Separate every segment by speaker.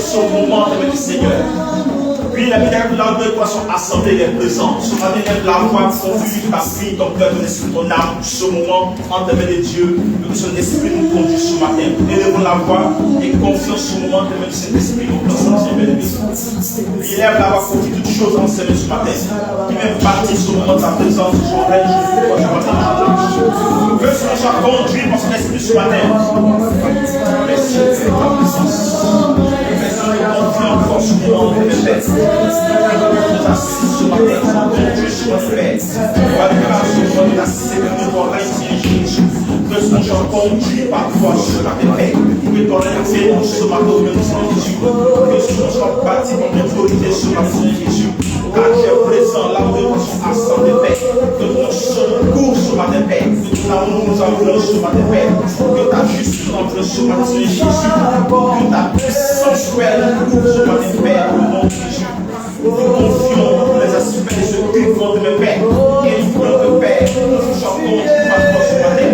Speaker 1: ce moment de Seigneur. Puis la Bible là où toi sont assemblés les présents. Ce matin, lève la voix, ton vie, ta vie, ton cœur, ton esprit, ton âme, ce moment, en de Dieu, que son esprit nous conduit ce matin. Élevons la voix et confions ce moment de Saint-Esprit au plan de Seigneur. Il lève la voix pour dire toutes choses en Seigneur ce matin. Qui même partie ce moment de ta présence, je règne, je veux que ce soit conduit par son esprit ce matin. Merci pour ta puissance. Confie encore ce moment de Père. Nous assistons ce matin, Dieu sur notre Père. Par grâce au nom de la Seigneur, pour règne Jésus. Que ce soit conduit par toi ce matin, Père. Que ton règne ce matin au nom de Jésus. Que ce soit bâti par l'autorité ce matin, Jésus. Car tu es présent là où nous sommes assemblés, Père. Que ton secours ce matin, Père. Que là où nous avons ce matin, Père. Que ta justice entre ce matin, Jésus. Que ta puissance soit ce matin, Père, au nom de Jésus. Nous confions dans les aspects de ce vivant de mes pères. Et nous voulons que Père, nous soyons conduits par toi ce matin.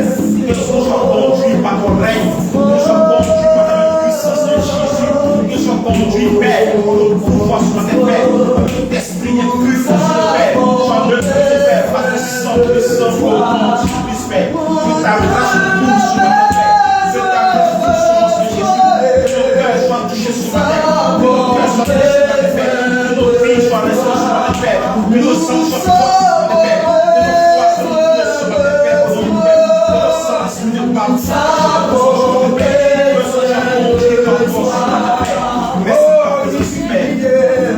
Speaker 1: Que nous soyons conduits par ton règne. Que nous soyons conduits par ta puissance de Jésus. Que nous soyons conduits, Père, pour le pouvoir ce matin, Père. Que l'esprit est plus fort sur le Père. J'en veux que Père, par le sang, au nom de Jésus, Père. Que ta grâce nous touche ce matin, Père. Que ta grâce nous touche ce matin, Jésus. Que nos cœurs soient touchés ce matin. Que nos cœurs soient touchés ce matin, Père. Que nos vies soient restées ce matin, Père. Que nos sangs soient forts ce matin, Père. Que nos foi soient nourries ce matin, Père. Que nos sangs, l'esprit de parole, ce matin, Père. Que nos sangs soient conduits comme toi ce matin, Père. Merci pour ta présence, Père.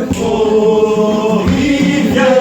Speaker 1: Oh, il vient.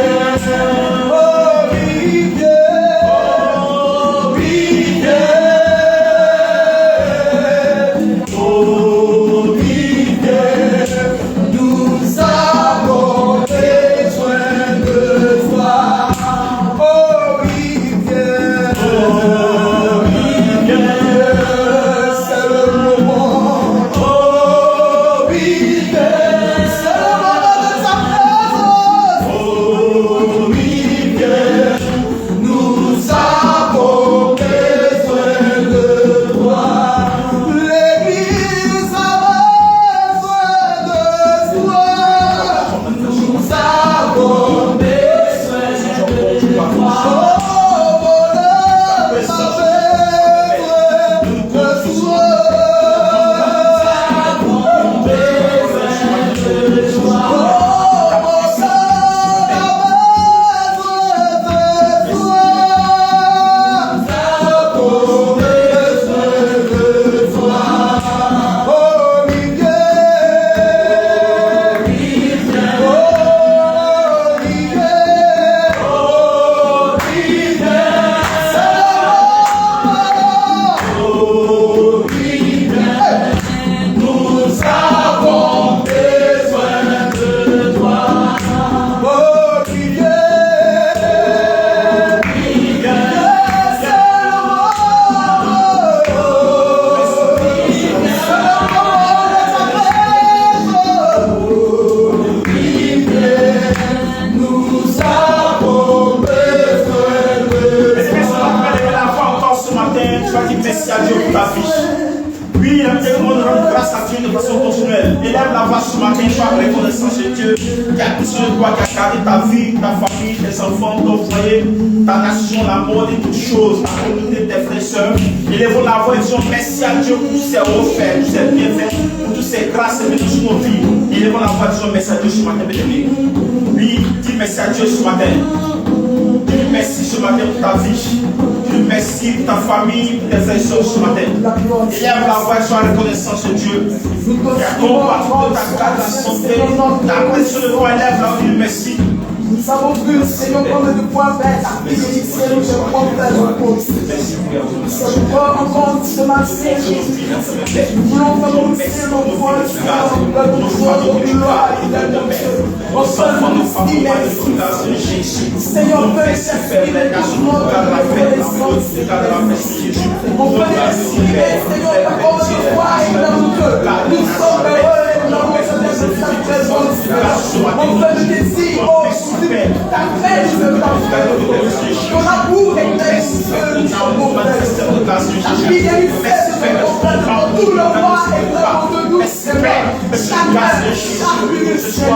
Speaker 1: Dieu ce matin. Dieu merci ce matin pour ta vie. Dieu merci pour ta famille, pour tes frères et sœurs ce matin. Élève la voix et sois reconnaissant ce Dieu. Qui a combattu de ta grâce, ta santé, ta pression de toi, élève la voix, Dieu merci.
Speaker 2: Nous savons que Seigneur, comme de pouvoir faire ta bénédiction, je crois que tu as repos. Je crois encore ce matin, Jésus. Nous voulons commencer notre foi, notre foi, notre gloire, au sein de nous immerser. Seigneur, fais s'exprimer notre reconnaissance. On peut exprimer, Seigneur, ta parole de foi et d'amour. Nous sommes heureux dans notre présence. On peut le désir, oh, ta paix, je veux t'en ton amour est excellent, ta fidélité, tout le roi est devant de nous, Seigneur. Chaque chaque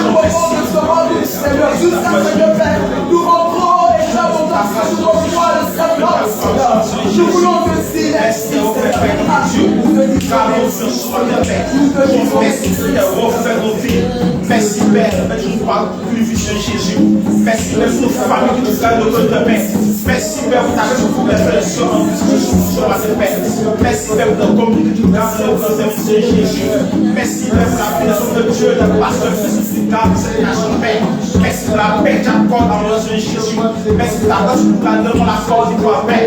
Speaker 2: moment de ce monde, Seigneur, jusqu'à ce que Père, nous rentrons et nous devons voir le Seigneur. Nous voulons te dire merci, Seigneur. Nous te disons
Speaker 1: merci, Père, je nous parle plus vite de Jésus. Merci, Père, pour nos familles qui nous gardent de notre paix. Merci, Père, pour ta raison pour les frères et sœurs en plus que je suis sur la paix. Merci, Père, pour notre communauté qui nous garde de notre de Jésus. Merci, Père, pour la bénédiction de Dieu, de pasteur, qui garde cette nation paix. Merci pour la paix que tu accordes en notre Jésus. Merci pour ta grâce pour la donne la force de ta paix.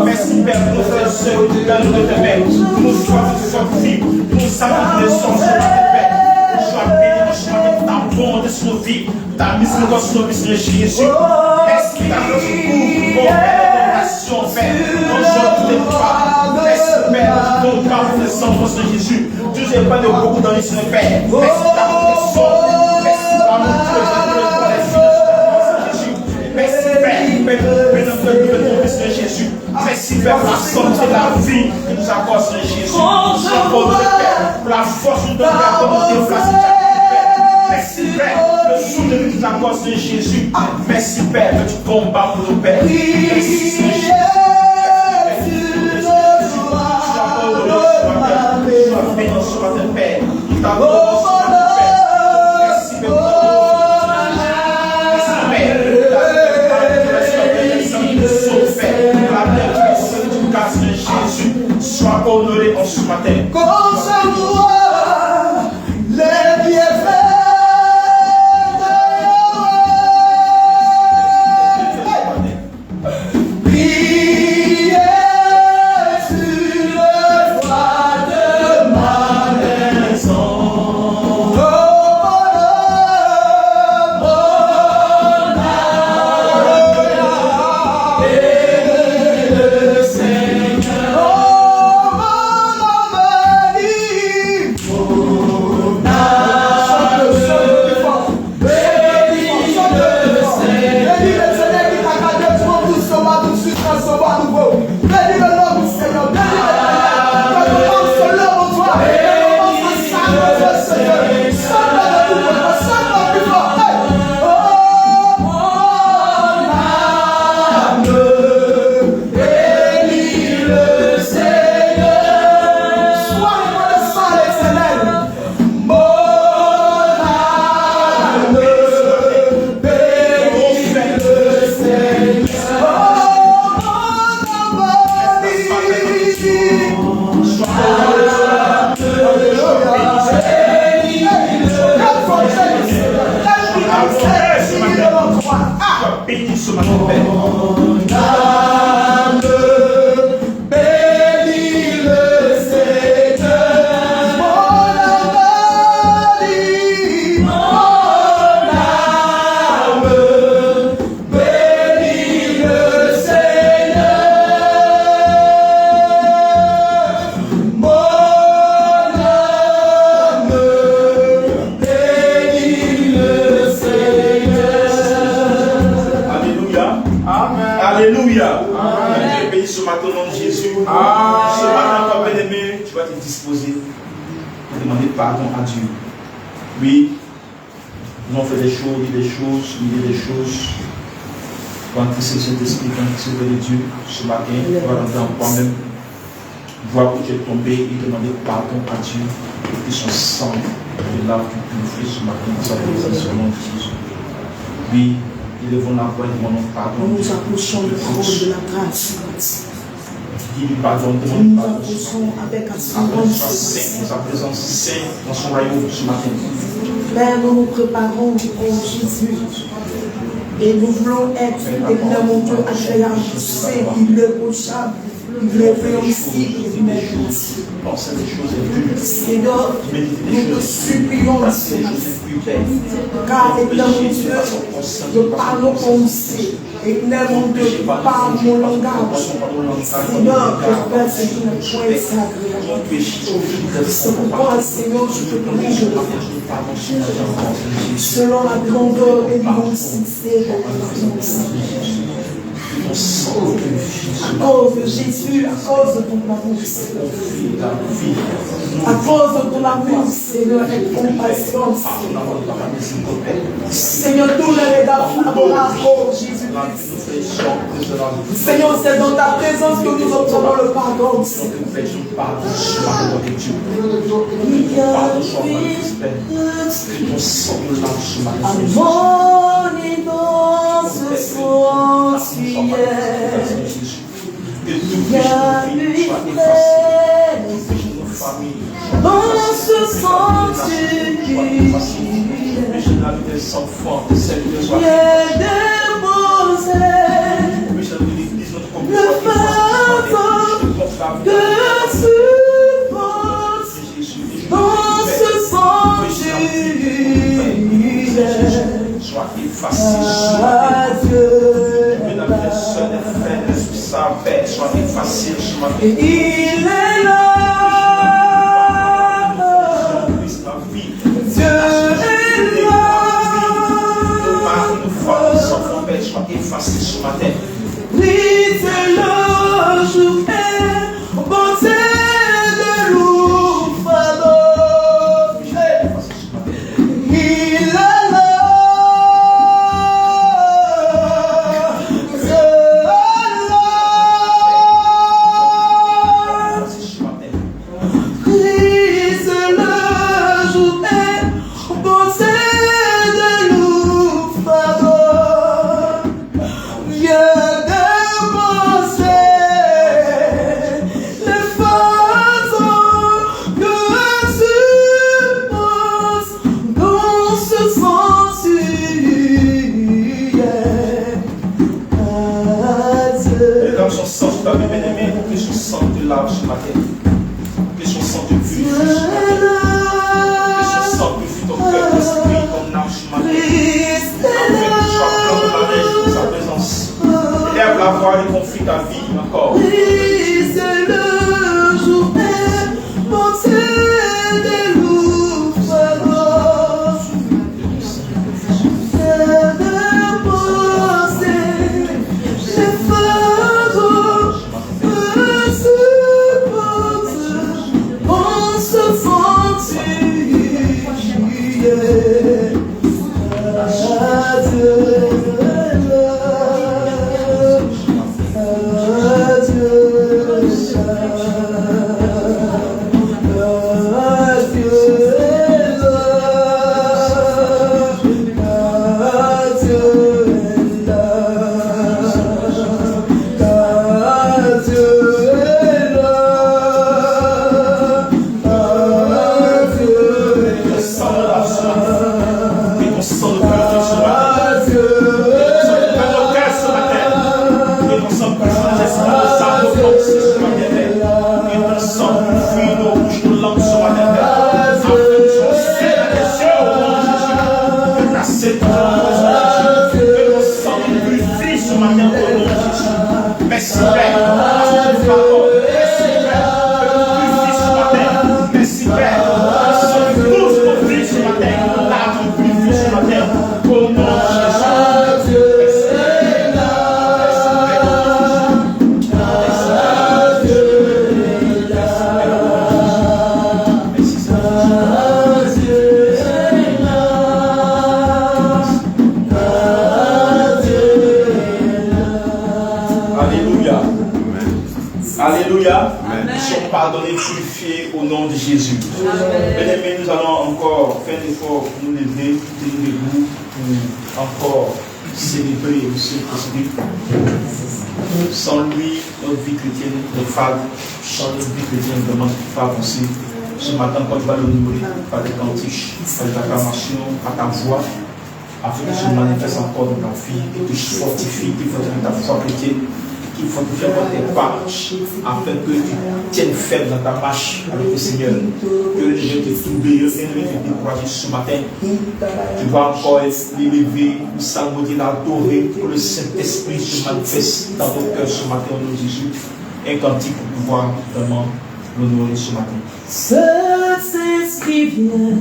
Speaker 1: Merci, Père, pour nos frères et sœurs qui nous gardent de notre paix. Nous soyons vivre, nous savons que nous sommes sur la paix. Sois béni, pour ta bonté sur nos vies, ta miséricorde sur nos vies, Seigneur Jésus. Merci pour ta grâce pour l'adoration, Père. Aujourd'hui, merci, Père, pour ton cœur pour le sang de Seigneur Jésus. Dieu, je n'ai pas de beaucoup dans les Seigneur, Père. Merci pour ta protection. Merci pour l'amour que tu as donné pour les filles de Jésus. Merci, Père, pour Seigneur Jésus. Merci, Père, pour la santé de la vie que nous accorde, Seigneur Jésus. Pour la force de ton Père, comme nous déplacer chaque Père. Merci, Père, le souffle que nous accorde, Seigneur Jésus. Merci, Père, que tu combats pour nos pères. Merci, Seigneur Jésus. Sois béni, sois ton Père. Nous t'adorons, sois ton Père. Merci, Père, pour Jésus, sois honoré en ce matin.
Speaker 2: Conserve-moi les bienfaits de priez sur le toit de ma maison.
Speaker 1: Béni ce matin, Père. Alléluia. Amen. Béni ce matin au nom de Jésus. Ce matin, encore bien-aimé, tu vas te disposer pour demander pardon à Dieu. Oui, nous avons fait des choses. Quand tu sais cet esprit, quand tu sais de Dieu, ce matin, tu vas rentrer en toi-même, voir où tu es tombé et demander pardon à Dieu pour que son sang de lave tu purifies ce matin dans sa présence au nom de Jésus. Oui. Élevons la voix et demandons pardon.
Speaker 2: Nous nous approchons de trône de la grâce.
Speaker 1: Dis-lui pardon,
Speaker 2: Nous
Speaker 1: demande
Speaker 2: nous
Speaker 1: pardon.
Speaker 2: approchons avec
Speaker 1: Dans sa présence sainte, dans son royaume ce matin.
Speaker 2: Père, nous nous préparons pour Jésus. Et nous voulons être évidemment Dieu agréable, saint, irréprochable, irrépréhensible et inépuisable.
Speaker 1: Pensez des choses impures.
Speaker 2: Seigneur, nous te supplions ce matin. Car évidemment Dieu, je parle au conseil. Évidemment Dieu, je parle mon langage. Seigneur, j'espère que tu ne point s'agréable. C'est pourquoi, Seigneur, je te prie de le faire. Selon la grandeur et l'immensité de ton Seigneur.
Speaker 1: ton sang nous purifie.
Speaker 2: À cause de Jésus, à cause de ton amour, Seigneur. À cause de ton amour, Seigneur, et ton patience. Seigneur, tous les regards favorables pour Jésus-Christ. Seigneur, c'est dans ta présence que nous obtenons le pardon. Harmonie dans ce sanctuaire. Il y a une paix dans ce sanctuaire. Il est déposé le fardeau que supporte dans ce sanctuaire.
Speaker 1: Soit effacé, Dieu, que la personne est faite sous sa paix, soit effacé,
Speaker 2: et il est là. Dieu est là.
Speaker 1: Nos maris, nos femmes, nos enfants, paix, soit effacé ce matin.
Speaker 2: Oui, c'est le jour et bonté de l'oufado. Il est là.
Speaker 1: Ce matin, que son sang te purifie ce matin, que son sang purifie ton cœur, ton esprit, ton âme ce matin, afin que tu sois plein de la neige de sa présence. Élève la voix et confie ta vie encore.
Speaker 2: Oui, c'est le jour et bonté de l'oufado. C'est déposé les fardeaux que supporte dans ce sanctuaire.
Speaker 1: Alléluia. Nous sommes pardonnés, purifiés au nom de Jésus. Bien-aimés, nous allons encore faire l'effort pour nous lever, tenir debout, pour encore célébrer le Saint-Esprit. Sans lui, notre vie chrétienne est fade. Sans notre vie chrétienne, vraiment, ne peut pas avancer. Ce matin, quand tu vas l'honorer par des cantiques, par des acclamations, à ta voix, afin que se manifeste encore dans ta vie et que tu fortifies, qu'il faut ta foi chrétienne, qu'il fortifie encore tes pas, afin que tu tiennes ferme dans ta marche avec le Seigneur. Que le Seigneur te trouble, que le Seigneur te décourage ce matin. Tu vas encore l'élever, le salmodier, l'adorer, que le Saint-Esprit se manifeste dans ton cœur ce matin au nom de Jésus. Un cantique pour pouvoir vraiment l'honorer ce matin.
Speaker 2: C'est ce qui vient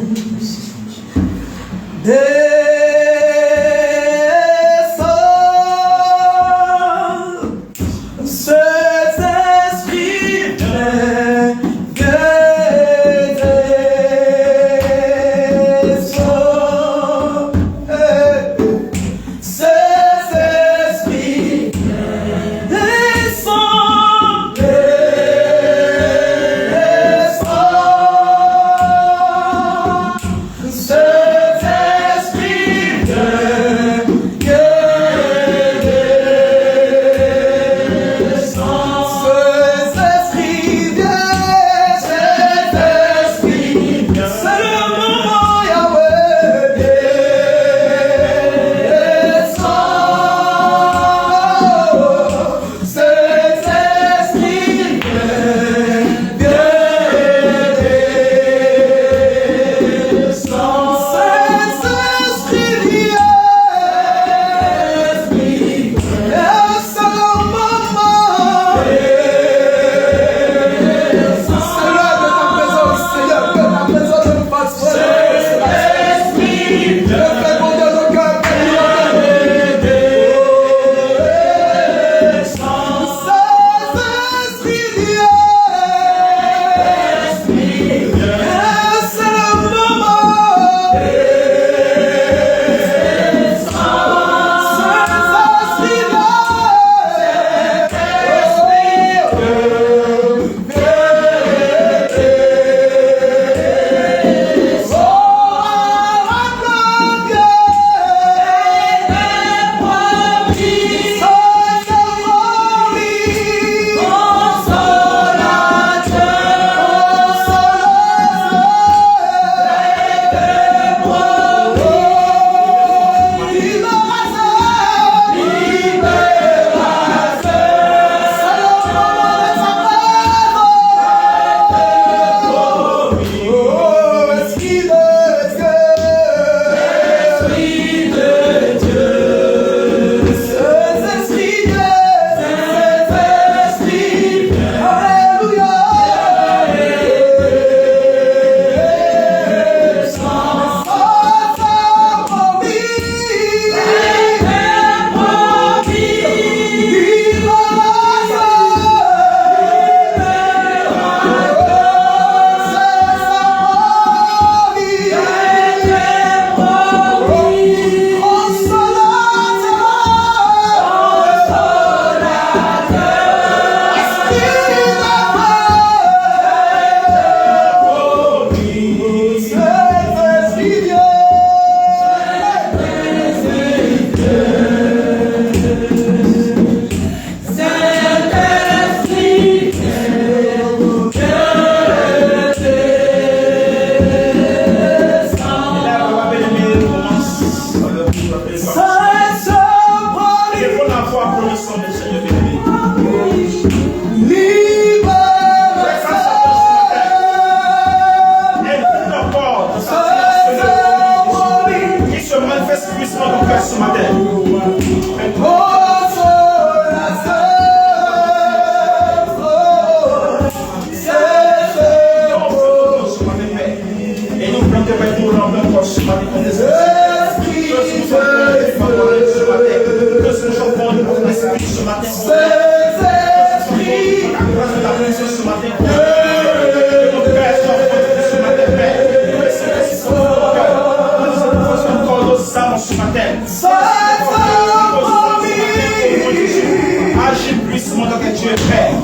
Speaker 1: paix.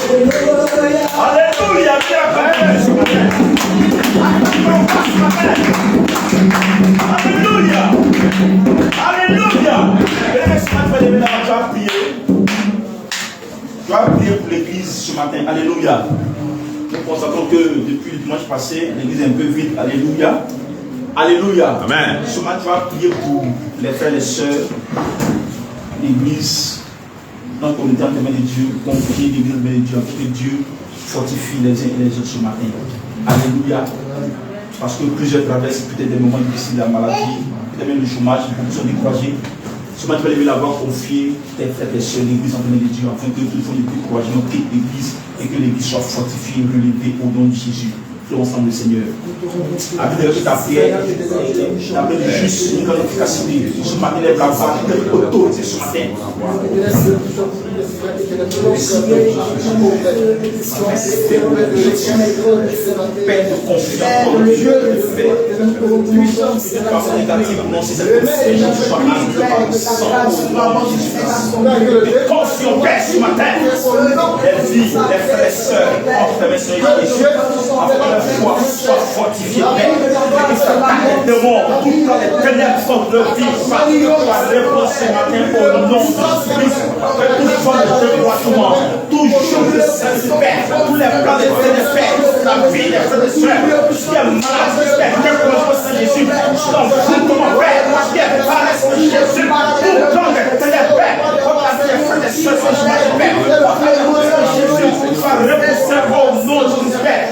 Speaker 1: Alléluia. Alléluia. Alléluia. Tu vas prier pour l'église ce matin. Alléluia. Nous constatons que depuis le dimanche passé, l'église est un peu vide. Alléluia. Alléluia.
Speaker 3: Amen.
Speaker 1: Ce matin, tu vas prier pour les frères et les sœurs, l'église, notre communauté en témoin de Dieu, confier l'église en témoin de Dieu, que Dieu fortifie les uns et les autres ce matin. Alléluia. Parce que plusieurs traversent peut-être des moments difficiles, la maladie, peut-être même le chômage, beaucoup sont découragés. Ce matin, tu vas lever la voix, confier tes frères et sœurs, l'église en témoin de Dieu, afin que tout le monde ait découragé, quitte l'église et que l'église soit fortifiée, relevée au nom de Jésus. Tout ensemble, le Seigneur. Avec ta prière, avec le juste, une grande efficacité. Ce matin, lève la voix, quelle autorité ce matin. Paix de confiance en Dieu, de paix. Une parole négative, non, c'est cette pensée, je sois âme, sans confiance en paix ce matin. Les filles, les frères et sœurs, entre tes mains, Seigneur Jésus, afin la foi soit fortifiée, Père. Et que ça les démons, toutes les ténèbres sont de vivre, soit répondre ce matin au nom de Jésus. Que toute forme de déboîtement, tout jour de saint Père, tous les plans de ténèbres, Père, la vie des frères et sœurs, qui est malade, Père, que pour Saint Jésus, je t'en prie, mon Père, qui est paresse de Jésus, tout plan de ténèbres, Père, pour la vie des frères et sœurs, Père, pour la vie de Jésus, soit repoussé au nom de Jésus, Père.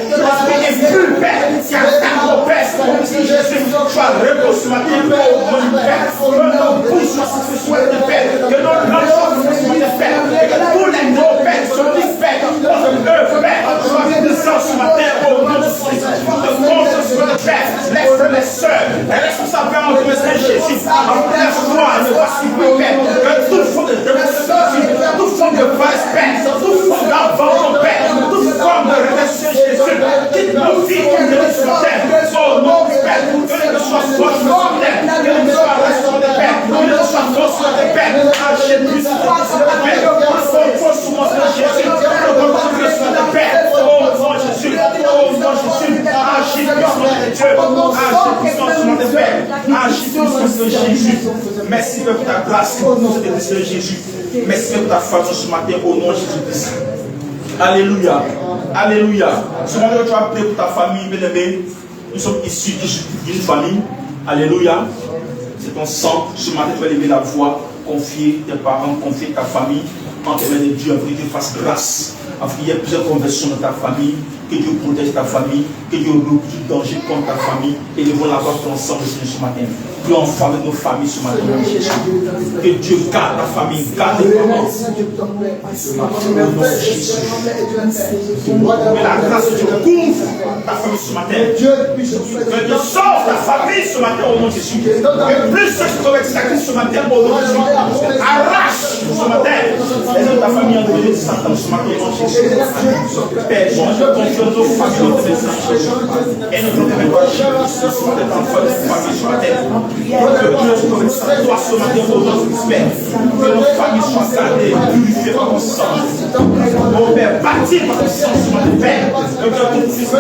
Speaker 1: Plus Père, qui attaque mon Père, si Jésus soit repos ce matin, mon Père, que nos bouches soient satisfaites de Père, que nos langues soient satisfaites de Père, et que tous les gros Pères se disent Père, notre eux, Père, soient puissants ce matin, au nom de Jésus, de confiance de Père, les frères, les sœurs, les responsables en de Jésus, en la foi, ne va suivre Père, que toute forme de démocratie, toute forme de vice Père, toute forme d'avant Père, toute forme de relation Jésus, quitte nos vies comme de l'Israël, au nom du Père, que ne soit force de Père, que ne soit restaurant de Père, que ne soit force de Père, agir plus de Père, force de Jésus, de Père, au nom de Jésus, au nom de Jésus, agis puissant de Dieu, agis puissant de Père, agis puissant de Jésus. Merci pour ta grâce, pour cette église de Jésus. Merci pour ta faveur ce matin, au nom de Jésus-Christ. Alléluia. Alléluia. Ce matin, tu vas prier pour ta famille, bien-aimée. Nous sommes issus d'une famille. Alléluia. C'est ton sang. Ce matin, tu vas lever la voix, confier tes parents, confier ta famille en tes mains de Dieu, afin que Dieu fasse grâce, afin qu'il y ait plusieurs conversions dans ta famille, que Dieu protège ta famille, que Dieu oublie tout danger contre ta famille, et nous allons la voir ensemble ce matin. Dieu en faveur de nos familles ce matin. Que Dieu garde ta famille, garde tes parents. Que la grâce de Dieu couvre ta famille ce matin. Que Dieu sauve ta famille ce matin au nom de Jésus. Que plus ceux qui convertissent à Christ ce matin au nom de Jésus. Arrache ce matin les hommes de ta famille en de Satan ce matin au nom de Jésus. Père, je confie nos familles au nom de Jésus. Et nous devons agir ce matin dans notre famille ce matin. Que Dieu soit ce matin au nom de Jésus. Que nos familles soient gardées, purifiées par ton sang. Mon Père, bâti par ton sang ce matin, Père. Que Dieu tout puisse que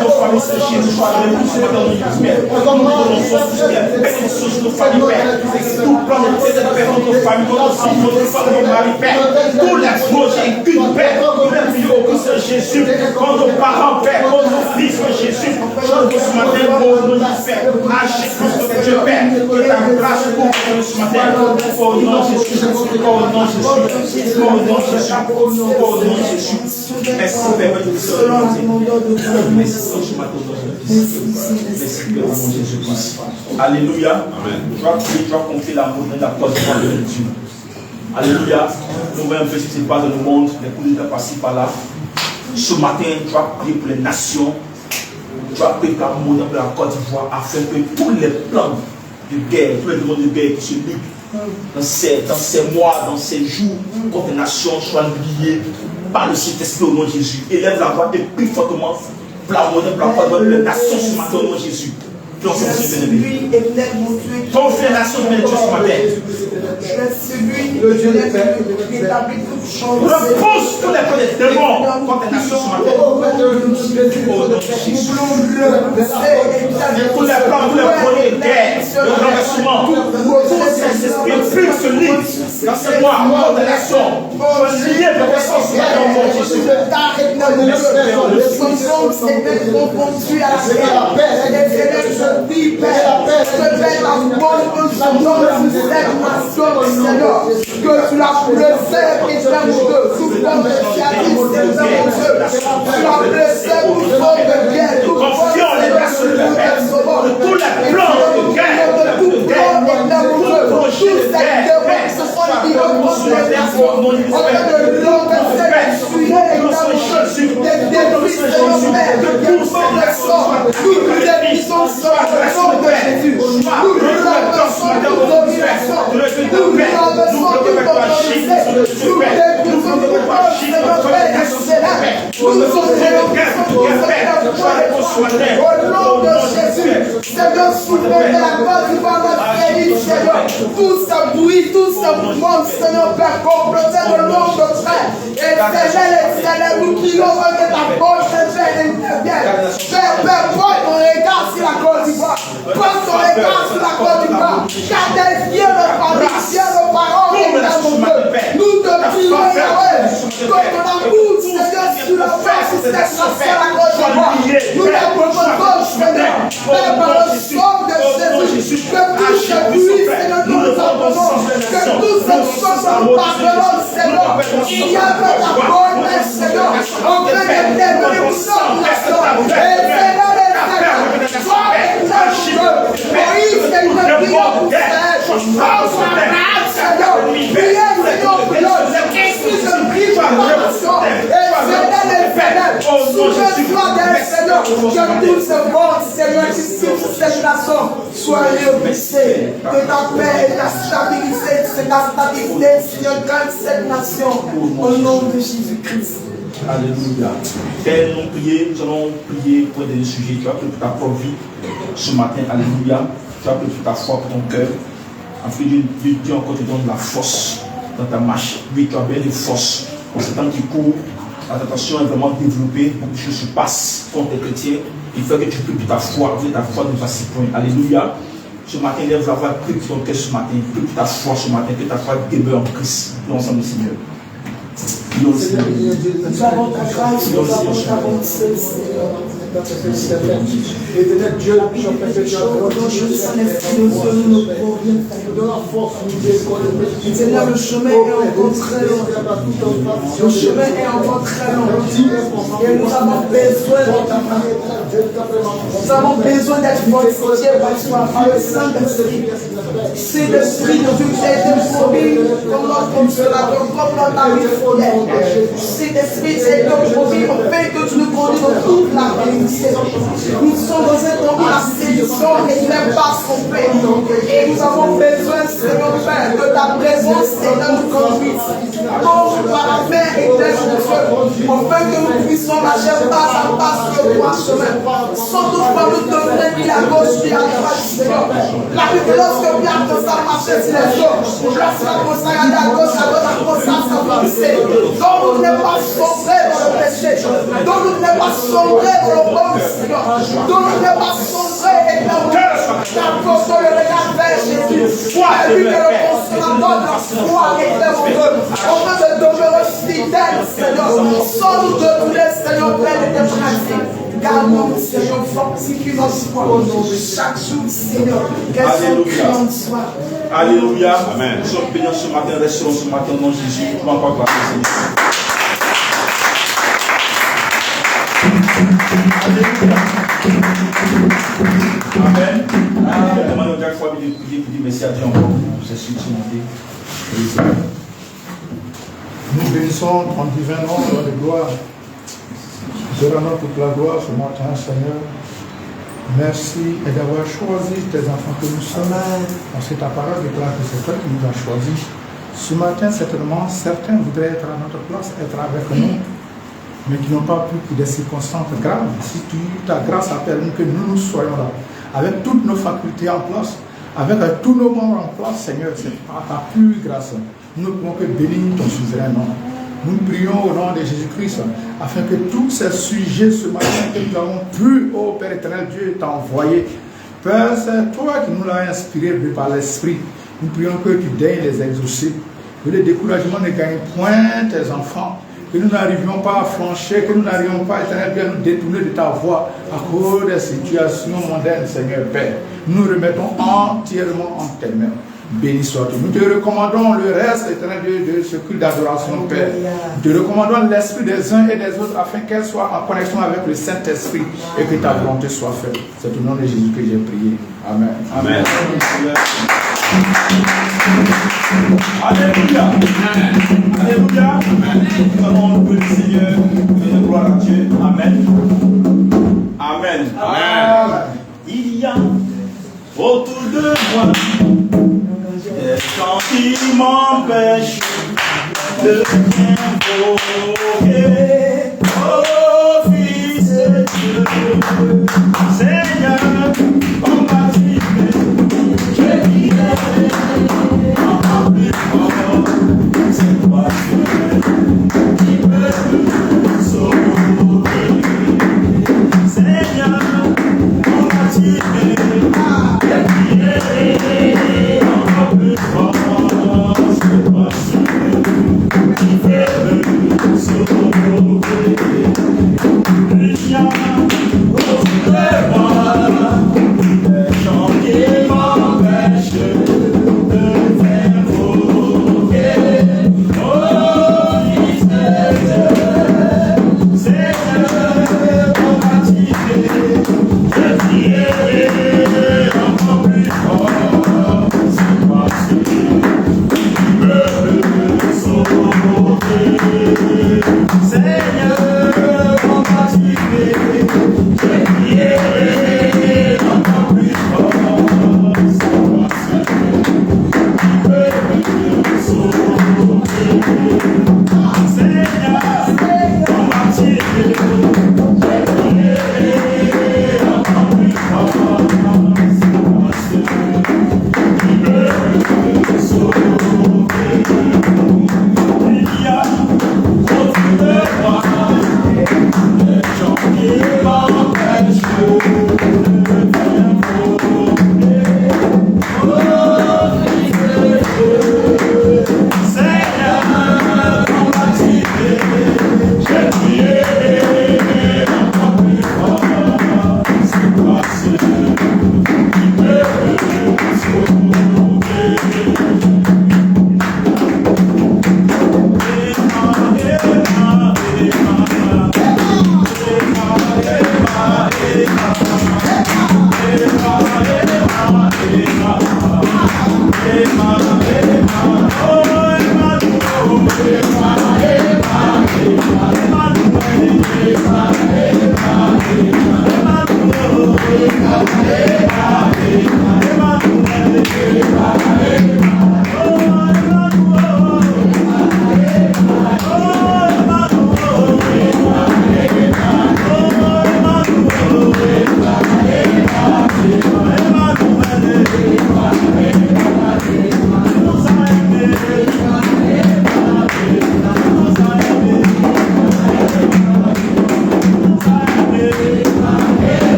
Speaker 1: nos familles se Jésus soient repoussées ce matin au nom de Jésus. Comme nous donnons son Père, bénédiction sur nos familles, Père. Tout plan de Père dans nos familles, dans nos enfants, nos femmes, nos maris, Père. Tous les projets incultes, Père. Nous les prions au Christ Jésus. Quand nos parents, Père, quand nos fils, Jésus. Je ce matin au nom de Père. Agis Christ de Dieu, Père. Que ta grâce couvre ce matin. Au nom de Jésus. Au nom de Jésus. Au nom de Jésus. Au nom de Jésus. Merci, Père, de ce matin. Merci, ce matin. Merci, Père, au nom de Jésus-Christ. Alléluia. Amen. Tu vas prier, tu vas confier l'amour de la cause de Dieu. Alléluia. Nous voyons un peu ce qui se passe dans le monde. Les coups d'État passent par là. Ce matin, tu vas prier pour les nations. Tu vas prier pour l'amour de la Côte d'Ivoire afin que tous les plans de guerre, tous les demandes de guerre qui se luttent dans ces mois, dans ces jours, contre les nations soient liés par le Saint-Esprit au nom de Jésus. Élève la voix et prie fortement pour l'amour de la Côte d'Ivoire, les nations ce matin au nom de Jésus. dans son
Speaker 2: Je
Speaker 1: Dieu
Speaker 2: suis
Speaker 1: bien-aimé.
Speaker 2: lui et l'aide mon Dieu.
Speaker 1: Confie la sauce de Dieu ce matin.
Speaker 2: Je suis lui et l'aide qui établit toutes choses.
Speaker 1: Repose tous les points des démons contre la nation ce matin. Au nom de Jésus. Tous les plans, tous les projets de guerre, de renversement, tous ces esprits purs se lient dans ce mois contre la nation. Je lie de puissance ce matin au nom de Jésus.
Speaker 2: Conduit à la paix, les élèves se vivent, je vais la bonne de cette nation, Seigneur, que tu la préserves et t'aimes de tout forme de sciatisme, Seigneur mon Dieu, tu la préserves toute forme de guerre, toute forme de
Speaker 1: tous les plans de guerre,
Speaker 2: de tout plan et tous ces démons qui se sont livrés contre les nations, en train de l'enverser, de tuer et de détruire, Seigneur Père, de tout le sort, nous détruisons le nom de Jésus, nous renversons toute domination, nous renversons toute autorité, nous détruisons toute force, Seigneur Père excellent, nous au nom de Jésus, Seigneur, soulevez la Côte d'Ivoire, notre pays, Seigneur, tout ce bruit, tout ce mouvement, Seigneur Père, comploté de l'homme de frère, et Seigneur, nous crions de ta bouche, Père, porte ton regard sur la Côte d'Ivoire. Porte ton regard sur la Côte d'Ivoire. Car des vieux de parents, nous te prions, Yahweh. Que ton amour, Seigneur, sur la face de cette nation, la Côte d'Ivoire. Nous la proposons, Seigneur, Père, par le sang de Jésus. Que tout ce bruit, Seigneur, nous nous entendons. Que toutes ces choses nous parlons, Seigneur. Il y a de la bonne, Seigneur. En train de développer une sorte de que tout ce monde, Seigneur, ici, cette nation, soit rebaissé de ta paix et de ta stabilité, Seigneur, gagne cette nation, au nom de Jésus-Christ.
Speaker 1: Alléluia. Père, nous allons prier pour des sujets. Tu as pris pour ta propre vie ce matin. Alléluia. Tu as pris pour ta foi, pour ton cœur. Afin que Dieu encore te donne la force dans ta marche. Oui, tu as bien de force. En ce temps qui court, la tentation est vraiment développée. Beaucoup de choses se passent contre les chrétiens. Il faut que tu pries pour ta foi. Ta foi nous a 6 points. Alléluia. Ce matin, lève la voix, prie pour ton cœur ce matin. Prie pour ta foi ce matin. Que ta foi demeure en Christ. Nous ensemble, Seigneur.
Speaker 2: Nous avons ta grâce, nous avons ta bonté,
Speaker 3: Éternel Dieu,
Speaker 2: Seigneur, le chemin est encore très long. Le chemin est encore très long. Et nous avons besoin d'être fortifiés par le Saint-Esprit. C'est l'Esprit de Dieu qui a été promis comme notre consolateur, comme notre ami fidèle. C'est l'Esprit qui a été promis afin que tu nous conduises dans toute la vérité. Nous sommes dans un temps où la séduction et n'aime pas son paix. Et nous avons besoin, Seigneur Père, de ta présence et de nous conduire. Comme par la mer et des Dieu, afin que nous puissions marcher pas à pas sur le droit chemin. Sans toutefois nous donner ni à gauche ni à droite, Seigneur. La Bible, lorsque Pierre commence à marcher sur les eaux, lorsqu'il a commencé à regarder à gauche, à droite, à commencé à s'avancer. Donc nous ne pas sombrer dans le péché. Donc nous ne pas sombrer dans le bon, Seigneur. Donc nous ne pas sombrer et dans le quand le regard vers Jésus, et lui que le consolateur de la foi était en eux, afin de demeurer fidèle, Seigneur, sans nous détruire, Seigneur, Père de tes pratiques. Garde-nous, Seigneur, fortifie notre foi chaque jour, Seigneur, qu'elle soit créante soit.
Speaker 1: Alléluia. Amen. Nous sommes bénis ce matin, restons ce matin au nom de Jésus. On va encore gloire au Seigneur. Alléluia. Amen. Demandons chaque fois de prier pour dire merci à Dieu encore pour ces suites ce matin.
Speaker 3: nous bénissons ton divin nom de gloire. Te rendons toute la gloire ce matin, Seigneur. Merci d'avoir choisi tes enfants que nous sommes. Parce que ta parole déclare que c'est toi qui nous as choisis. Ce matin, certainement, certains voudraient être à notre place, être avec nous, mais qui n'ont pas pu pour des circonstances graves. Si ta grâce a permis que nous soyons là. avec toutes nos facultés en place, avec tous nos membres en place, Seigneur, c'est par ta pure grâce. Nous ne pouvons que bénir ton souverain nom. Nous prions au nom de Jésus-Christ, afin que tous ces sujets ce matin que nous avons pu, ô Père éternel Dieu, t'envoyer. Père, c'est toi qui nous l'as inspiré par l'Esprit. Nous prions que tu daignes les exaucer, que le découragement ne gagne point tes enfants, que nous n'arrivions pas à franchir, que nous n'arrivions pas, éternel Dieu, à nous détourner de ta voie à cause des situations mondaines, Seigneur Père. Nous remettons entièrement en tes mains. Béni sois-tu. Nous te recommandons le reste, éternel Dieu, de ce culte d'adoration, Père. Nous te recommandons l'esprit des uns et des autres afin qu'elle soit en connexion avec le Saint-Esprit et que ta volonté soit faite. C'est au nom de Jésus que j'ai prié. Amen.
Speaker 1: Amen. Alléluia. Alléluia. Nous allons louer le Seigneur et gloire à Dieu. Amen. Amen. Amen. Il y a autour de moi des gens qui m'empêchent de t'invoquer. Oh Fils de Dieu, Seigneur, combat-tu, je dirai encore plus fort, c'est toi qui peux sauver. Seigneur, combat-tu, je dirai encore plus fort, c'est toi qui peux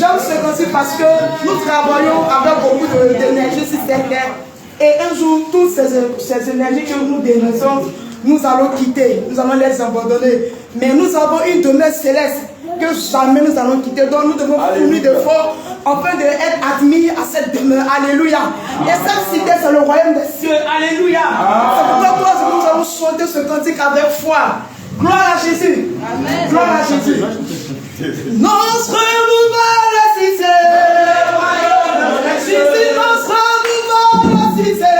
Speaker 2: J'aime ce cantique parce que nous travaillons avec beaucoup d'énergie sur cette terre. Et un jour, toutes ces énergies que nous dénonçons, nous allons quitter, nous allons les abandonner. Mais nous avons une demeure céleste que jamais nous allons quitter. Donc nous devons fournir d'efforts afin d'être admis à cette demeure. Alléluia. Et cette cité, c'est le royaume des cieux. Alléluia. C'est pourquoi toi, nous allons chanter ce cantique avec foi. Gloire à Jésus. Amen. Gloire à Jésus. Notre nouvelle cité. Jésus, notre nouvelle cité. Nostra nouvelle cité.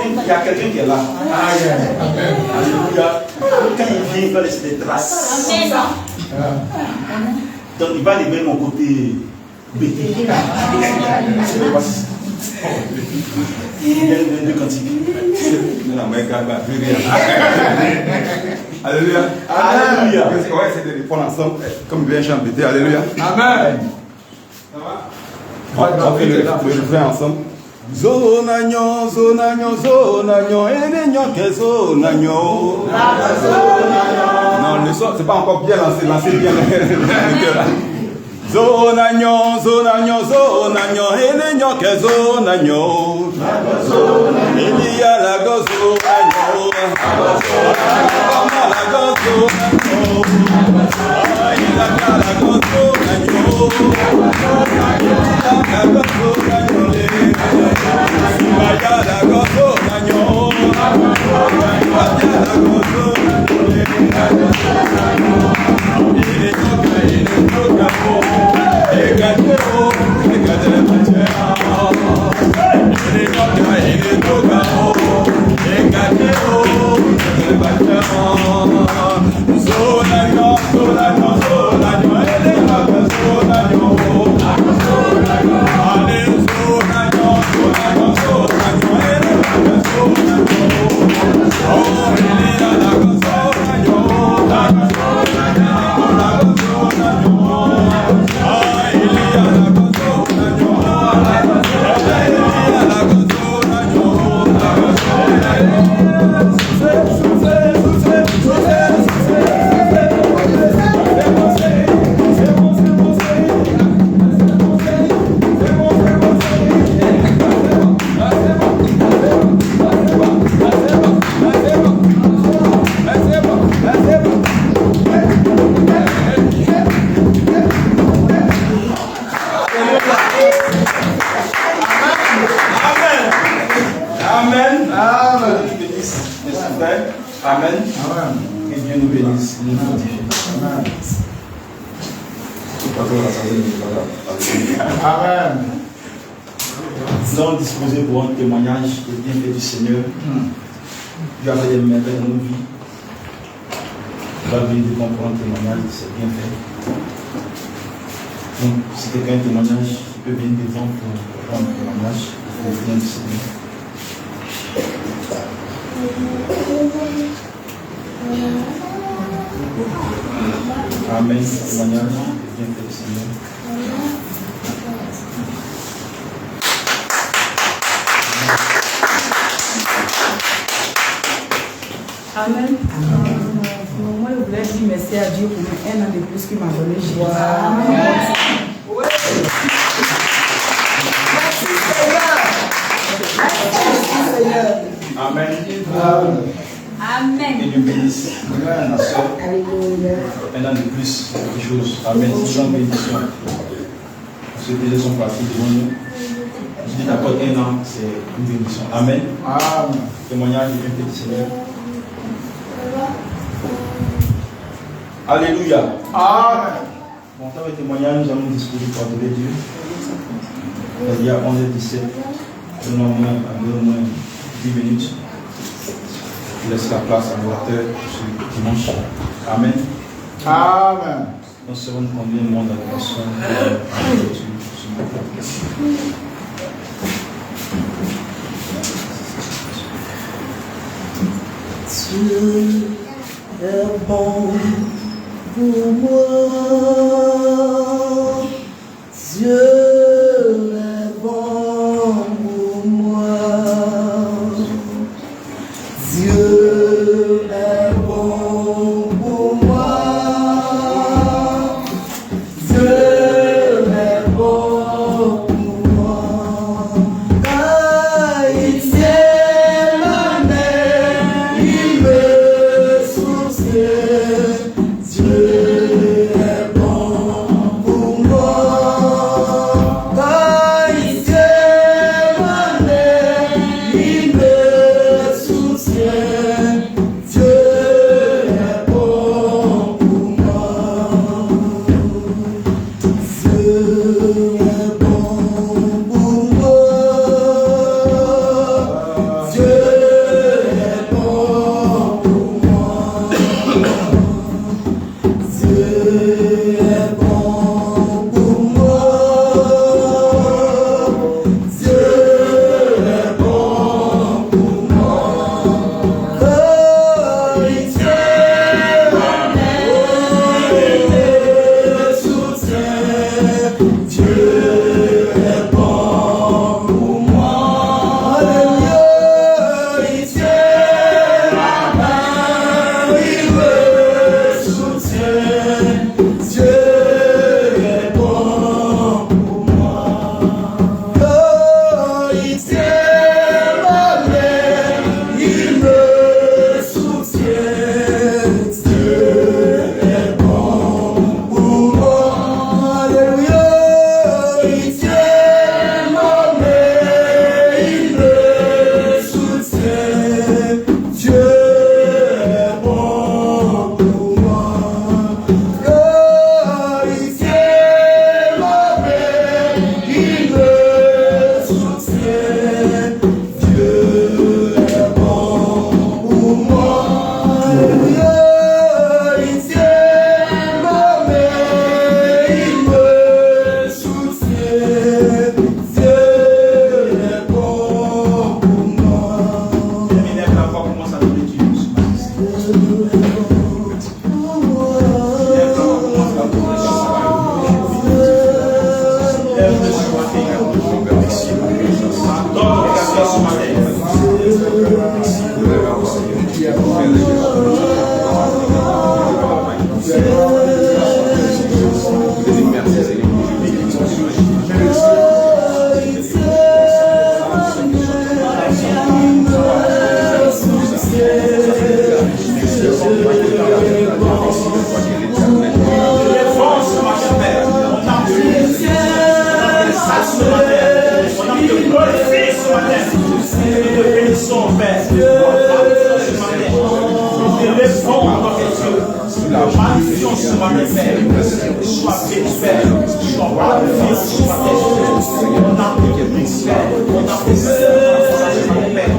Speaker 1: Il y a quelqu'un qui est là. Alléluia. Quand il vient, il va laisser des traces. Donc il va lever mon côté bêté. Il y a deux cantiques.
Speaker 4: Alléluia.
Speaker 1: Alléluia.
Speaker 4: On va essayer de répondre ensemble comme bien chanté. Alléluia. Amen. On va faire le refrain ensemble. Zonagno, zonagno, zonagno, enegno que zonagno. Non, le son, c'est pas encore bien lancé, lancez bien le cœur. Zonagno, zonagno, zonagno, enegno que zonagno. Il y a la gozo,
Speaker 1: bénisse. Merci, frère. Amen.
Speaker 3: Amen.
Speaker 1: Que Dieu nous bénisse. Nous fortifie.
Speaker 3: Amen. Amen.
Speaker 1: Nous sommes disposés pour un témoignage des bienfaits du Seigneur. Dieu a fait des merveilles dans nos vies. Nous avons venir de comprendre un témoignage de ses bienfaits. Donc, si quelqu'un a un témoignage, il peut venir devant pour prendre un témoignage pour venir du Seigneur. Amen. Témoignage des bienfaits du Seigneur.
Speaker 2: Amen. Moi, je voulais dire merci à Dieu pour un an de plus qu'il m'a donné Jésus. Amen. Oui. Merci Seigneur.
Speaker 1: Amen.
Speaker 2: Amen.
Speaker 1: Que Dieu bénisse ma soeur. Un an de plus, quelque chose. Amen. C'est une grande bénédiction. Ceux qui sont partis devant nous. Je dis d'accord, un an, c'est une bénédiction. Amen.
Speaker 3: Amen.
Speaker 1: Témoignage du bienfait du Seigneur. Alléluia.
Speaker 3: Amen.
Speaker 1: Bon, dans le témoignage, nous allons discuter pour adorer Dieu. Il y a 11h17. Donnons au moins 10 minutes. Je laisse la place à l'orateur ce dimanche. Amen.
Speaker 3: Amen.
Speaker 1: Nous serons conduits au monde d'adoration.
Speaker 2: Dieu est bon pour moi. Dieu est bon pour moi. Dieu est bon pour moi. Dieu est bon pour moi. Ah, il tient ma main, il me soutient. Dieu est bon pour moi. Ah, il tient ma main, il me soutient. Dieu est bon pour moi. Dieu est bon pour moi. Dieu est bon pour moi. Dieu est bon pour moi. Dieu est bon pour moi. Oh, il tient ma main, il me soutient. Dieu est bon pour moi. Alléluia, il tient ma main, il me soutient. Dieu est bon pour moi. Oh, il tient ma main, il me soutient. Dieu est bon pour moi. Alléluia, il tient ma main, il me soutient. Dieu est bon pour moi. Oh, il tient ma main, il me soutient. Dieu est bon pour moi. Alléluia, il tient ma main, il me soutient. Dieu est bon pour moi.
Speaker 1: Terminez la voix, commence à adorer Dieu. On a de glorifier ce matin. Nous te bénissons, Père. bénédiction ce matin, Père. Sois béni, Père. Sois roi de fils, sois béni. On a fait Père. On a fait Père.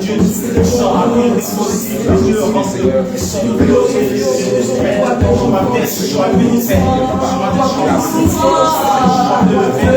Speaker 1: Dieu Tout-Puissant, à lui dispositif, Dieu avancé. Son glorieux Père. Je m'appelle, sois béni, Père. Je m'appelle, sois levé.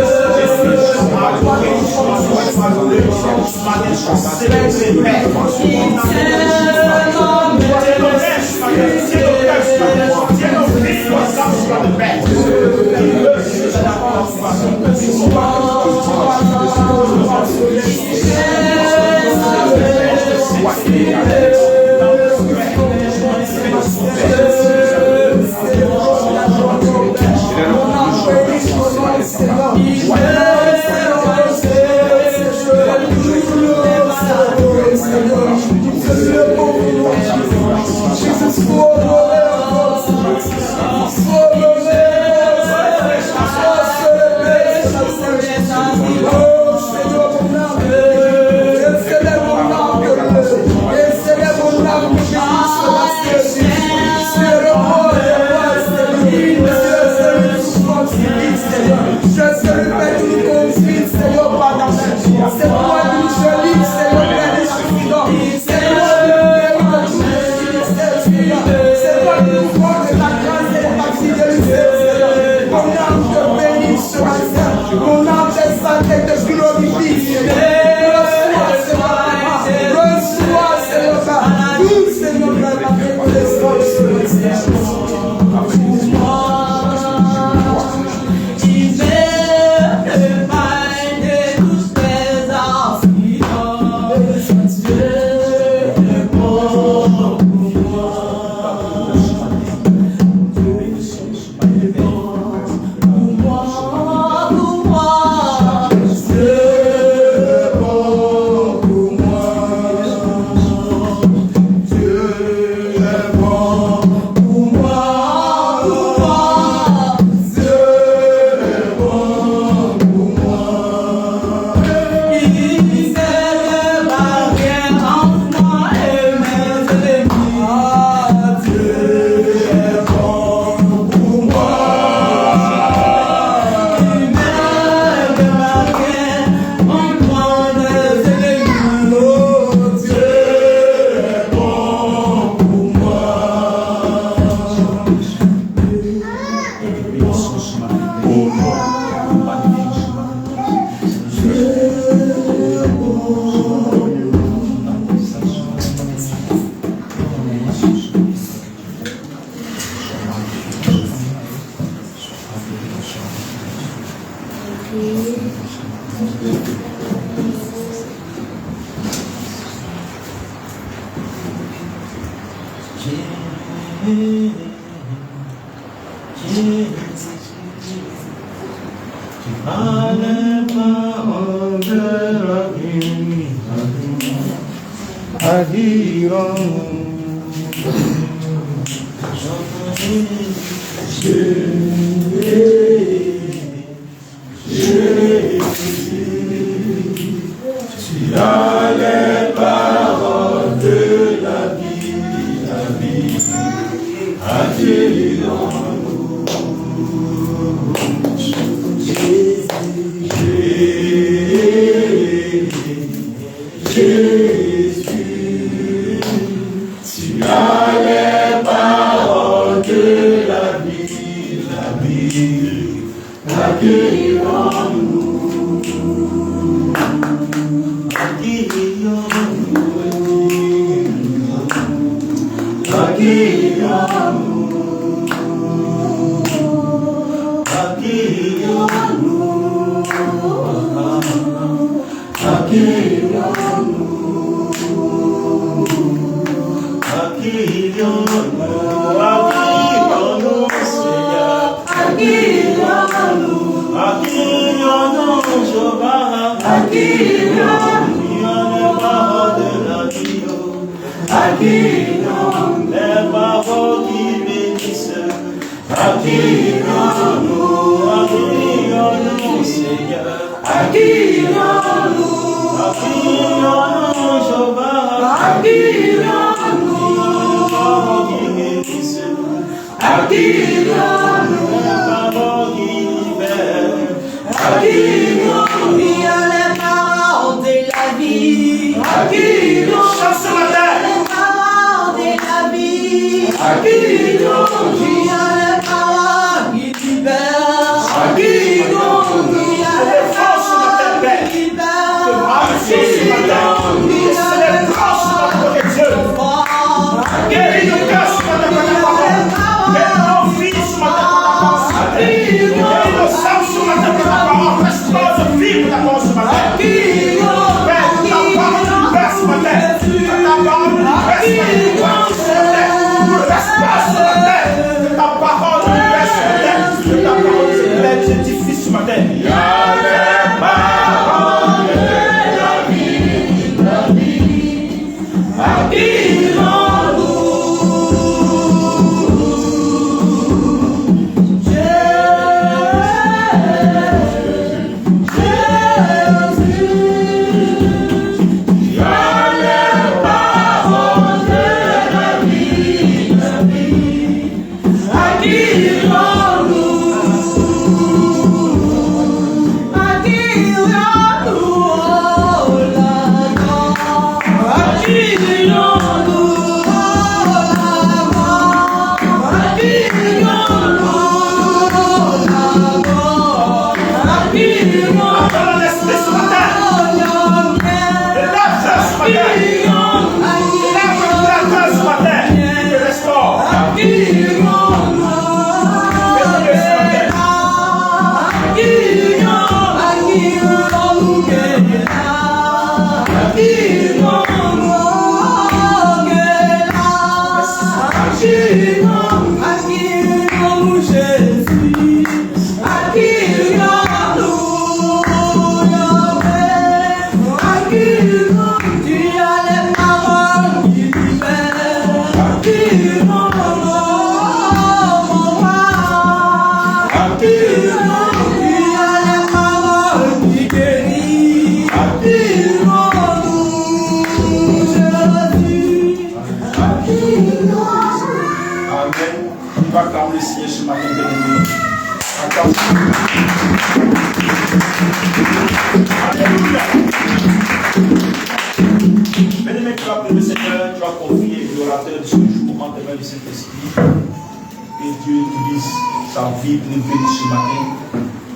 Speaker 1: Bien-aimé, tu vas prier, Seigneur, tu vas confier l'orateur de ce jour en témoin du Saint-Esprit. Que Dieu utilise sa vie privée ce matin.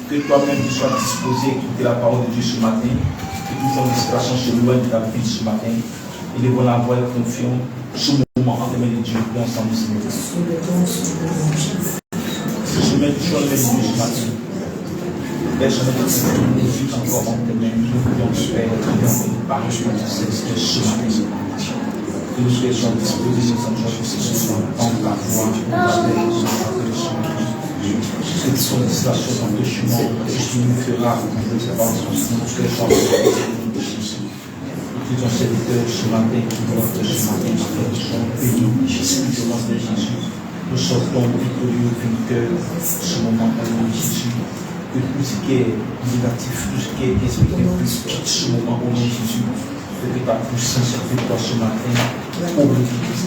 Speaker 1: Que toi-même tu sois disposé à écouter la parole de Dieu ce matin. Que toute ton distraction se loin de ta vie ce matin. Et les voilà voix confiants ce moment en témoin de Dieu. Puis ensemble, Seigneur. Ce chemin du choix de Dieu ce matin. Père, je me dis encore en tes mains, nous voulons Père, par le chemin de ce matin. Que nous soyons disposés, nous sommes disposés à entendre ta voix, que son distraction dans le chemin, tu nous feras nous que ton serviteur ce matin, qui doit ce matin, nous sommes bénis, spirituellement de Jésus. Nous sortons victorieux, vainqueurs, ce moment dans le nom de Jésus. Que tout ce qui est négatif, tout ce qui est esprit, quitte ce moment au nom de Jésus. Que ta puissance soit toi ce matin, au nom de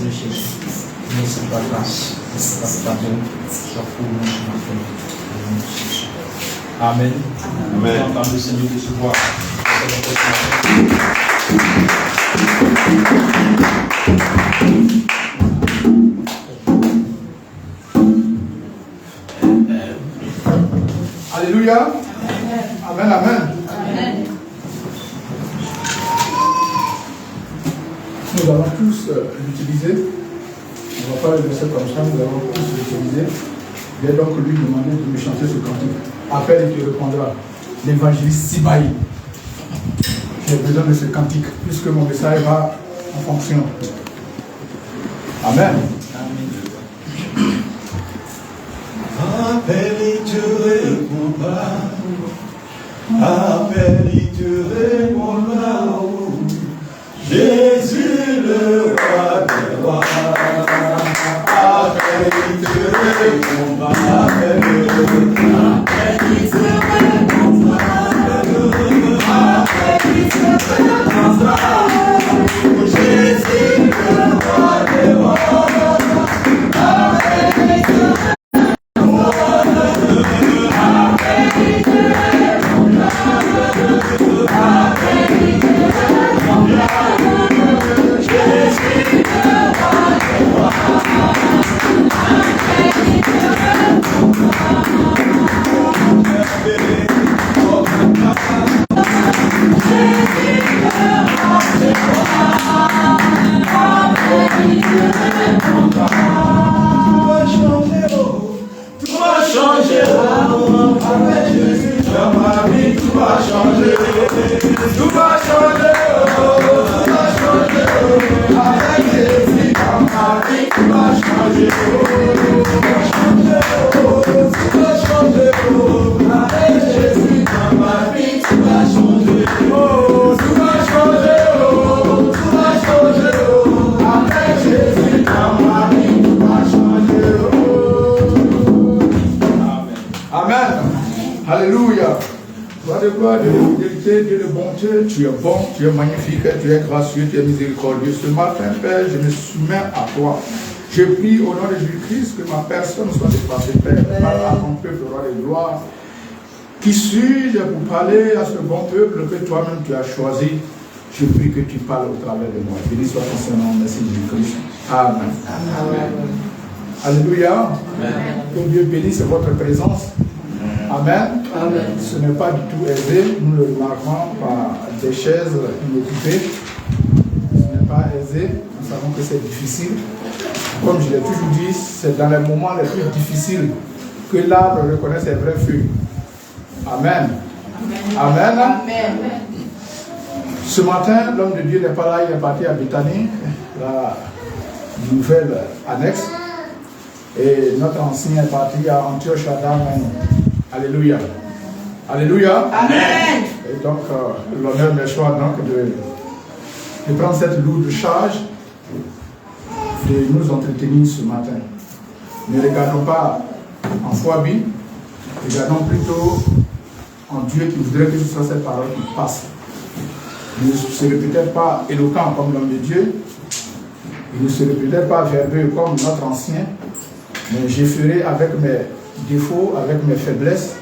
Speaker 1: Jésus. Merci ta grâce, merci ta pardon, soit pour nous ce matin, au nom de Jésus. Amen. Amen. Entendre le Seigneur de ce voir.
Speaker 3: Alléluia. Amen, amen. Nous allons tous l'utiliser. On ne va pas le laisser comme ça, nous allons tous l'utiliser. Il a donc lui demandé de lui chanter ce cantique. Appelle et tu répondras. L'évangéliste Sibaï. J'ai besoin de ce cantique, puisque mon message va en fonction. Amen.
Speaker 4: Appelle et tu répondras. Appelle et tu répondras. Jésus le roi des rois. Appelle et tu répondras. Appelle et tu répondras. Appelle et tu répondras. Jésus le roi des rois. Amen.
Speaker 3: de gloire, Dieu de fidélité, Dieu de bonté, tu es bon, tu es magnifique, tu es gracieux, tu es miséricordieux. Ce matin, Père, je me soumets à toi. Je prie au nom de Jésus-Christ que ma personne soit dépassée, Père. Parle à ton peuple, roi de gloire. Qui suis-je pour parler à ce bon peuple que toi-même tu as choisi? Je prie que tu parles au travers de moi. Béni soit ton Saint-Nom, merci Jésus-Christ. Amen. Amen. Alléluia. Amen. Que Dieu bénisse votre présence. Amen. Amen. Ce n'est pas du tout aisé. Nous le remarquons par des chaises inoccupées. Ce n'est pas aisé. Nous savons que c'est difficile. Comme je l'ai toujours dit, c'est dans les moments les plus difficiles que l'arbre reconnaît ses vrais feuilles. Amen. Amen. Amen. Amen. Ce matin, l'homme de Dieu n'est pas là, il est parti à Bethanie, la nouvelle annexe. Et notre ancien est parti à Antioche à Damen. Alléluia. Alléluia. Amen. Et donc, l'honneur me choix donc de prendre cette lourde charge, de nous entretenir ce matin. Ne regardons pas en foi-bi, regardons plutôt en Dieu qui voudrait que ce soit cette parole qui passe. Il ne serait peut-être pas éloquent comme l'homme de Dieu, il ne serait peut-être pas verbeux comme notre ancien, mais je ferai avec mes défauts, avec mes faiblesses,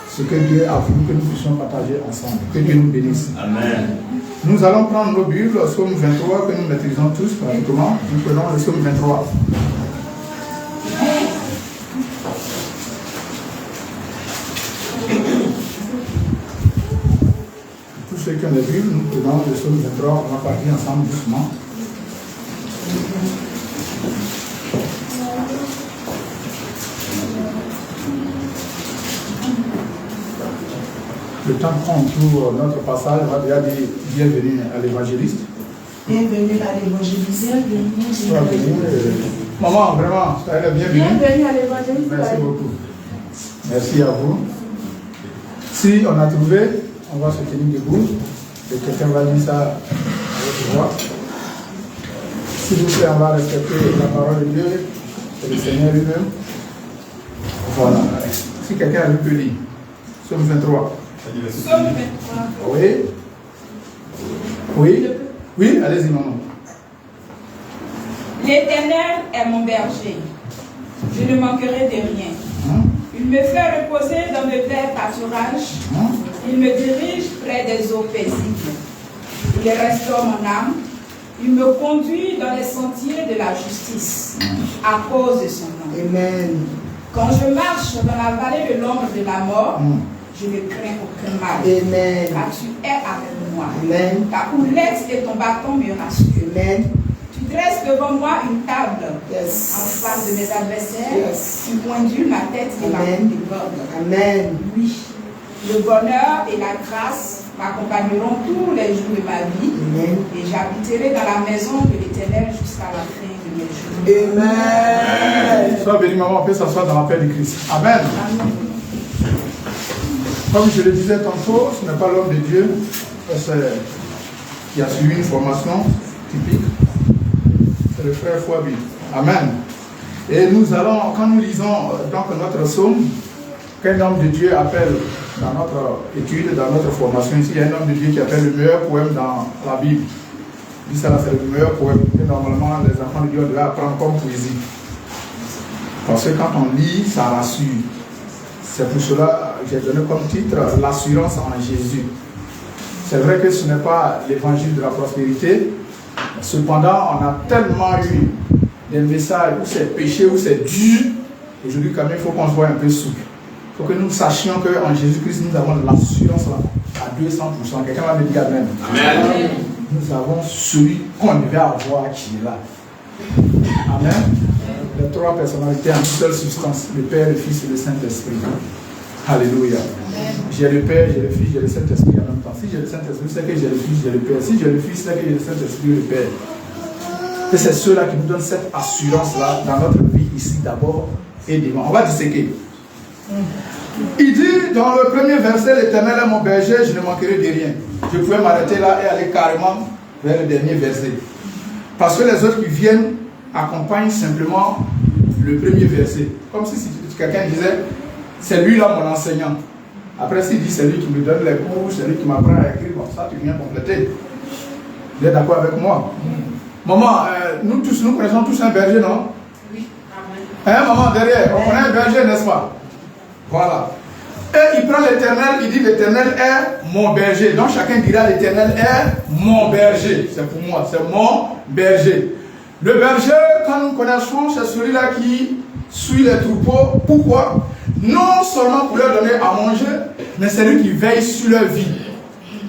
Speaker 3: ce que Dieu a voulu que nous puissions partager ensemble. Que Dieu nous bénisse. Amen. Nous allons prendre nos Bibles, le psaume 23 que nous maîtrisons tous pratiquement. Nous prenons le psaume 23. Tous ceux qui ont des Bibles, nous prenons le psaume 23, on va partir ensemble doucement. Le temps qu'on trouve notre passage, on va déjà dire bienvenue à l'évangéliste.
Speaker 2: Bienvenue à l'évangéliste.
Speaker 3: Maman, vraiment, ça a bienvenue.
Speaker 2: Bienvenue à l'évangéliste.
Speaker 3: Merci beaucoup. Merci à vous. Si on a trouvé, on va se tenir debout. Et quelqu'un va dire ça à votre voix. S'il vous plaît, on va respecter la parole de Dieu et le Seigneur lui-même. Voilà. Si quelqu'un a peut lire. Psaume 23.
Speaker 5: Psaume 23.
Speaker 3: Oui. Oui. Oui, allez-y, maman.
Speaker 5: L'Éternel est mon berger. Je ne manquerai de rien. Il me fait reposer dans de verts pâturages. Il me dirige près des eaux paisibles. Il restaure mon âme. Il me conduit dans les sentiers de la justice à cause de son nom.
Speaker 2: Amen.
Speaker 5: Quand je marche dans la vallée de l'ombre de la mort, je ne crains aucun mal.
Speaker 2: Amen.
Speaker 5: Car tu es avec moi.
Speaker 2: Amen.
Speaker 5: Ta houlette et ton bâton me rassurent.
Speaker 2: Amen.
Speaker 5: Tu dresses devant moi une table
Speaker 2: Yes.
Speaker 5: en face de mes adversaires.
Speaker 2: Yes.
Speaker 5: Tu conduis ma tête et ma
Speaker 2: Amen.
Speaker 5: déborde.
Speaker 2: Amen.
Speaker 5: Oui, le bonheur et la grâce m'accompagneront tous les jours de ma vie.
Speaker 2: Amen.
Speaker 5: Et j'habiterai dans la maison de l'Éternel jusqu'à la fin de mes jours.
Speaker 2: Amen.
Speaker 3: Sois béni, maman, on peut s'asseoir dans la paix de Christ. Amen. Comme je le disais tantôt, ce n'est pas l'homme de Dieu qui a suivi une formation typique. C'est le frère Fouabi. Amen. Et nous allons, quand nous lisons donc notre psaume, qu'un homme de Dieu appelle dans notre étude, dans notre formation ici, il y a un homme de Dieu qui appelle le meilleur poème dans la Bible. Il dit ça, c'est le meilleur poème que normalement les enfants de Dieu doivent apprendre comme poésie. Parce que quand on lit, ça rassure. C'est pour cela que j'ai donné comme titre l'assurance en Jésus. C'est vrai que ce n'est pas l'évangile de la prospérité. Cependant, on a tellement eu des messages où c'est péché, où c'est dur. Aujourd'hui, quand même, il faut qu'on soit un peu souple. Il faut que nous sachions qu'en Jésus-Christ, nous avons l'assurance à 200%. Quelqu'un va me dire Amen. Amen. Nous avons celui qu'on devait avoir qui est là. Amen. Les trois personnalités en une seule substance, le Père, le Fils et le Saint-Esprit. Alléluia. J'ai le Père, j'ai le Fils, j'ai le Saint-Esprit en même temps. Si j'ai le Saint-Esprit, c'est que j'ai le Fils, j'ai le Père. Si j'ai le Fils, c'est que j'ai le Saint-Esprit et le Père. Et c'est ceux-là qui nous donnent cette assurance-là dans notre vie ici d'abord et devant. On va disséquer. Il dit dans le premier verset, l'Éternel est mon berger, je ne manquerai de rien. Je pouvais m'arrêter là et aller carrément vers le dernier verset. Parce que les autres qui viennent accompagnent simplement le premier verset. Comme si quelqu'un disait, c'est lui là mon enseignant. Après, s'il dit c'est lui qui me donne les cours, c'est lui qui m'apprend à écrire, bon, ça tu viens compléter. Vous êtes d'accord avec moi? Maman, nous connaissons tous un berger, non? Oui. Hein, maman, derrière, on connaît un berger, n'est-ce pas? Voilà. Et il prend l'Éternel, il dit l'Éternel est mon berger. Donc chacun dira l'Éternel est mon berger. C'est pour moi, c'est mon berger. Le berger, quand nous connaissons, c'est celui-là qui suit les troupeaux. Pourquoi? Non seulement pour leur donner à manger, mais c'est lui qui veille sur leur vie.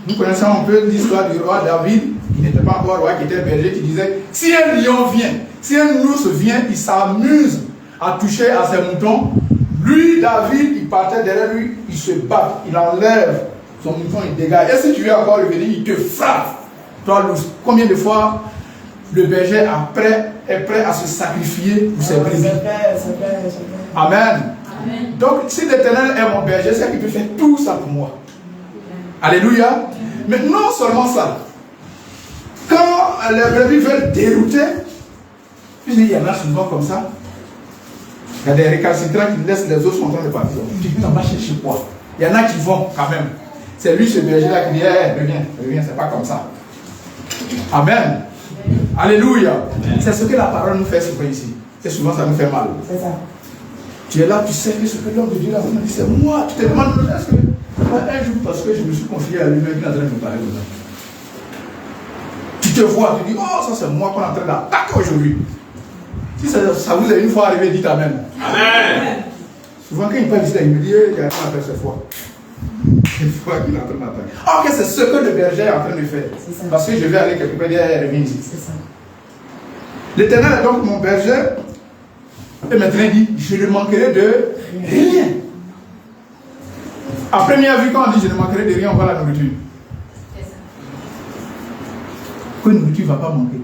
Speaker 3: Nous connaissons un peu l'histoire du roi David, qui n'était pas encore roi, qui était berger, qui disait, si un lion vient, si un ours vient, il s'amuse à toucher à ses moutons. Lui, David, il partait derrière lui, il se bat, il enlève son mouton, il dégage. Et si tu veux encore revenir, il te frappe. Toi, l'ours, combien de fois le berger est prêt à se sacrifier pour ses brebis? Amen. Amen. Donc, si l'Éternel est mon berger, c'est qu'il peut faire tout ça pour moi. Alléluia. Mais non seulement ça. Quand les brebis veulent dérouter, il y en a souvent comme ça. Il y a des récalcitrants qui laissent les autres sont en train de partir. Tu dis, on va chercher quoi? Il y en a qui vont quand même. C'est lui, ce berger-là, qui dit, reviens, c'est pas comme ça. Amen. Alléluia. C'est ce que la parole nous fait souvent ici. Et souvent, ça nous fait mal. C'est ça. Tu es là, tu sais que ce que l'homme de Dieu a dit, c'est moi. Tu te demandes, est-ce que un jour, parce que je me suis confié à lui-même, qui est en train de me parler de ça. Tu te vois, tu dis, oh, ça c'est moi qu'on est en train d'attaquer aujourd'hui. Si ça vous est une fois arrivé, dites Amen. Amen. Souvent, quand il parle ici, il me dit, il y a rien à faire cette fois. Une fois qu'il est en train d'attaquer. Ok, c'est ce que le berger est en train de faire. Parce que je vais aller quelque part derrière et revenir ici. C'est ça. L'Éternel est donc mon berger. Et maintenant, il dit, je ne manquerai de rien. À première vue, quand on dit je ne manquerai de rien, on voit la nourriture. C'est ça. Que la nourriture ne va pas manquer.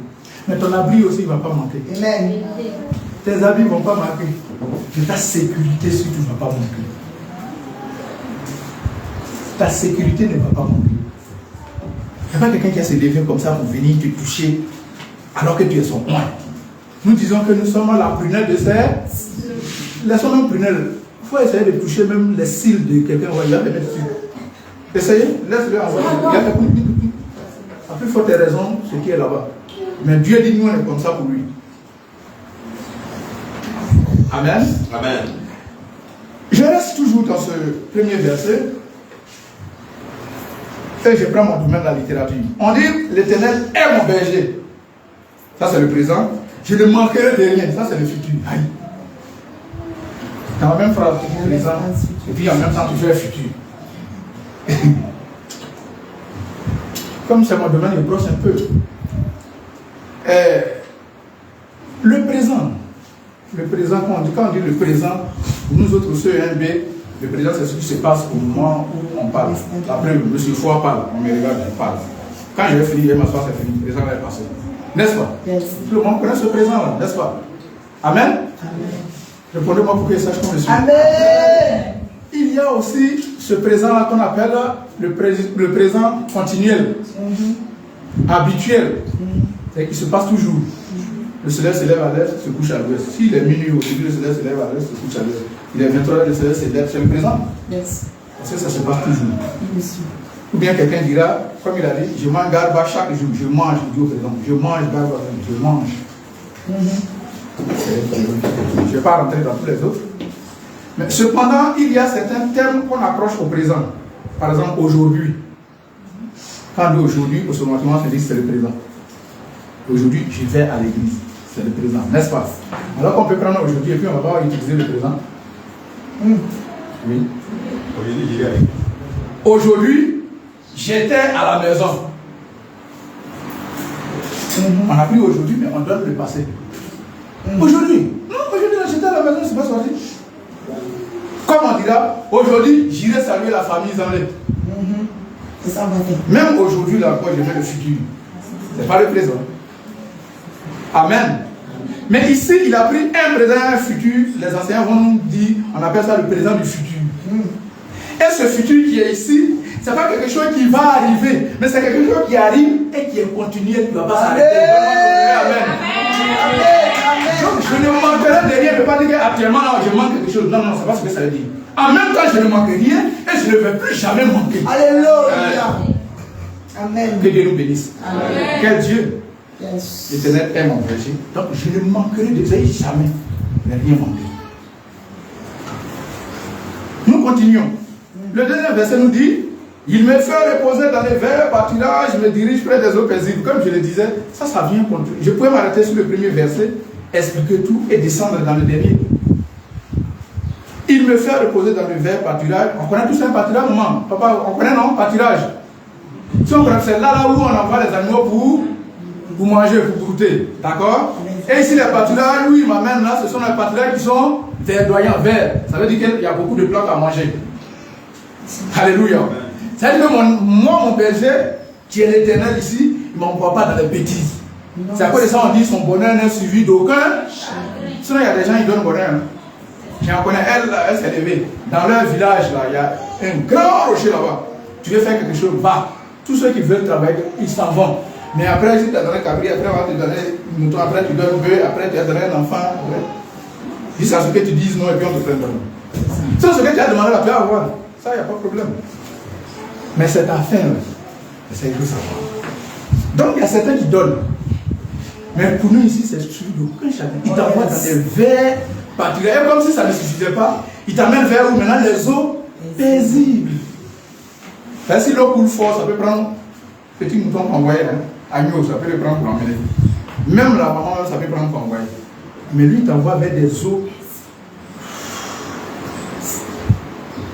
Speaker 3: Mais ton abri aussi ne va pas manquer. Amen. Tes habits ne vont pas manquer. Mais ta sécurité surtout ne va pas manquer. Ta sécurité ne va pas manquer. Il n'y a pas quelqu'un qui a se levé comme ça pour venir te toucher alors que tu es son coin. Nous disons que nous sommes la prunelle de ses. Laissons même prunelle. Il faut essayer de toucher même les cils de quelqu'un. Il va les mettre dessus. Essayez, laisse-le envoyer. Après, il faut tes raisons, ce qui est là-bas. Mais Dieu dit, nous, on est comme ça pour lui. Amen. Amen. Je reste toujours dans ce premier verset. Et je prends mon domaine de la littérature. On dit, l'Éternel est mon berger. Ça, c'est le présent. Je ne manquerai de rien. Ça, c'est le futur. Aïe. Dans la même phrase, tu dis présent. Et puis en même temps, tu fais le futur. Comme c'est mon domaine, je brosse un peu. Le présent, quand on dit le présent, nous autres, ceux 1B, le présent, c'est ce qui se passe au moment où on parle. Après, M. Foy parle, on me regarde, je parle. Quand je vais finir, je vais m'asseoir, c'est fini, le présent va être passé. N'est-ce pas? Yes. Tout le monde connaît ce présent-là, n'est-ce pas? Amen? Amen. Répondez-moi pour que je sache comment je suis. Amen. Il y a aussi ce présent-là qu'on appelle le présent continuel, habituel, c'est qui se passe toujours. Le soleil se lève à l'est, se couche à l'ouest. S'il est minuit aujourd'hui, le soleil se lève à l'est, se couche à l'ouest. Il est 23h, le soleil se lève, c'est le présent. Yes. Parce que ça se passe toujours. Yes. Ou bien quelqu'un dira, comme il a dit, je mange garba chaque jour, je mange, je dis au présent, je mange garba, je mange. Je ne vais pas rentrer dans tous les autres. Mais cependant, il y a certains termes qu'on accroche au présent. Par exemple, aujourd'hui. Quand on dit aujourd'hui, automatiquement, on se dit que c'est le présent. Aujourd'hui, je vais à l'église. C'est le présent, n'est-ce pas? Alors qu'on peut prendre aujourd'hui et puis on va pas utiliser le présent. Oui. Aujourd'hui, j'étais à la maison. On a pris aujourd'hui, mais on donne le passé. Aujourd'hui. Non, aujourd'hui, j'étais à la maison, c'est pas sorti. Comme on dira, aujourd'hui, j'irai saluer la famille Zanlé. C'est ça, même aujourd'hui, là encore, je mets le futur. C'est pas le présent. Amen. Mais ici, il a pris un présent et un futur. Les enseignants vont nous dire, on appelle ça le présent du futur. Et ce futur qui est ici, ce n'est pas quelque chose qui va arriver, mais c'est quelque chose qui arrive et qui est continuel, qui ne va pas s'arrêter. Amen. Amen. Amen. Donc, je ne manquerai de rien. Je ne veux pas dire qu'actuellement, je manque quelque chose. Non, non, c'est pas ce que ça veut dire. En même temps, je ne manque rien et je ne vais plus jamais manquer.
Speaker 2: Alléluia. Amen.
Speaker 3: Que Dieu nous bénisse.
Speaker 5: Amen.
Speaker 3: Quel Dieu.
Speaker 2: Yes.
Speaker 3: L'Éternel est mon berger. Donc, je ne manquerai de jamais. Je n'ai rien manqué. Nous continuons. Le deuxième verset nous dit: il me fait reposer dans les verts pâturages, je me dirige près des eaux paisibles. Comme je le disais, ça vient contre. Je pouvais m'arrêter sur le premier verset, expliquer tout et descendre dans le dernier. Il me fait reposer dans le verts pâturage. On connaît tous un pâturage, maman. Papa, on connaît, non? Pâturage. Si on connaît, c'est là où on envoie les animaux pour manger, pour goûter. D'accord? Et ici, les pâturages, où il m'amène là, ce sont les pâturages qui sont verdoyants, verts. Ça veut dire qu'il y a beaucoup de plantes à manger. Alléluia. Ça veut dire que mon berger, qui est l'Éternel ici, il ne m'envoie pas dans les bêtises. C'est à cause de ça on dit son bonheur n'est suivi d'aucun. Sinon, il y a des gens qui donnent bonheur. J'en connais, elle s'est levée. Dans leur village, là, il y a un grand rocher là-bas. Tu veux faire quelque chose, va. Tous ceux qui veulent travailler, ils s'en vont. Mais après, si tu as donné un cabri, après, on va te donner un mouton, après, tu donnes un bœuf, après, tu as donné un enfant. Après. Jusqu'à ce que tu dises non et puis on te prenne. C'est ce que tu as demandé là, tu vas avoir. Ça, il n'y a pas de problème. Mais c'est ta fin, c'est il faut savoir. Donc, il y a certains qui donnent. Mais pour nous ici, c'est suivi d'aucun chacun. Il t'envoie dans des verts particuliers. Et comme si ça ne suffisait pas, il t'amène vers où maintenant les eaux paisibles. Là, si l'eau coule fort, ça peut prendre petit mouton qu'on envoie, agneau, ça peut le prendre pour emmener. Même la maman, ça peut prendre pour envoyer. Mais lui, il t'envoie vers des eaux.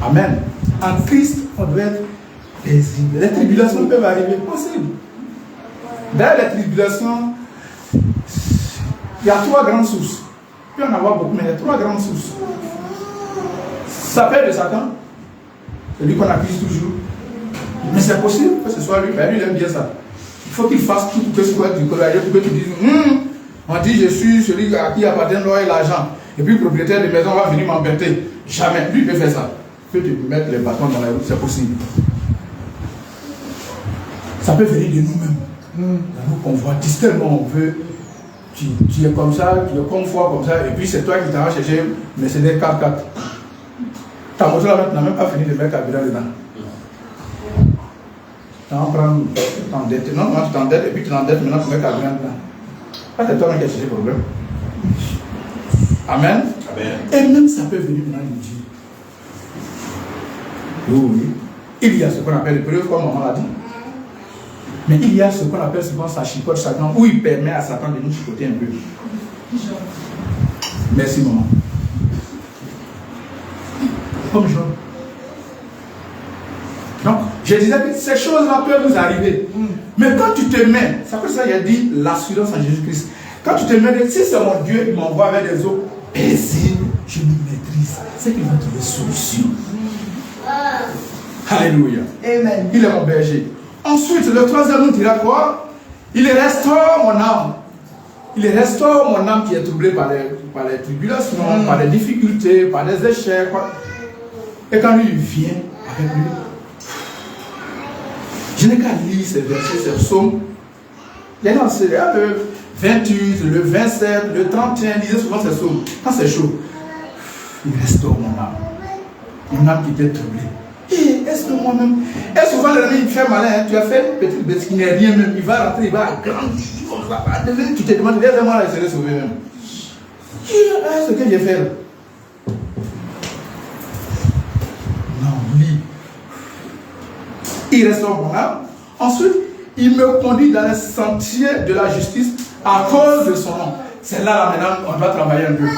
Speaker 3: Amen. En Christ, on doit être paisible. Les tribulations peuvent arriver, possible. D'ailleurs, les tribulations, il y a 3 grandes sources. Il peut y en avoir beaucoup, mais il y a 3 grandes sources. Ça peut être de Satan, c'est lui qu'on accuse toujours. Mais c'est possible que ce soit lui. Ben lui, il aime bien ça. Il faut qu'il fasse tout pour que ce soit du courage, pour que tu dises, on dit je suis celui à qui appartient l'or et l'argent. Et puis le propriétaire de maison va venir m'embêter. Jamais. Lui, il peut faire ça. Il peut te mettre les bâtons dans la route, c'est possible. Ça peut venir de nous-mêmes. Dans nos convoitises, tellement on veut. Tu es comme ça, tu es confort comme ça, et puis c'est toi qui t'en vas chercher Mercedes 4x4. Ta moto là, tu n'as même pas fini de mettre carburant dedans. Tu t'endettes. Non, tu t'endettes et puis tu t'endettes maintenant pour mettre carburant dedans. C'est toi qui as cherché le problème. Amen. Amen. Et même ça peut venir maintenant de Dieu. Oui. Il y a ce qu'on appelle l'épreuve, comme maman l'a dit. Mais il y a ce qu'on appelle souvent sa chicote Satan, où il permet à Satan de nous chicoter un peu. Merci maman. Comme Jean. Donc, je disais que ces choses-là peuvent nous arriver. Mais quand tu te mets, c'est pour ça qu'il a dit l'assurance en Jésus-Christ. Quand tu te mets, si c'est mon Dieu qui m'envoie vers des eaux paisibles, je me maîtrise. C'est qu'il va trouver solution. Alléluia. Amen. Il est mon berger. Ensuite, le troisième nous dira quoi? Il restaure mon âme. Il restaure mon âme qui est troublée par les tribulations, par les difficultés, par les échecs. Et quand lui vient avec lui, je n'ai qu'à lire ces versets, ces psaumes. Il y a dans le 28, le 27, le 31, lisez souvent ces psaumes. Quand c'est chaud, il restaure mon âme. Mon âme qui était troublée. Et est-ce que moi-même, et souvent l'ennemi il fait malin, tu as fait une petite bêtise qui n'est rien même, il va rentrer, il va agrandir, tu te demandes, laisse-moi il serait sauvé même. Ce que j'ai fait. Non, lis. Il restaure mon âme. Ensuite, il me conduit dans les sentiers de la justice à cause de son nom. C'est là maintenant on doit travailler un peu.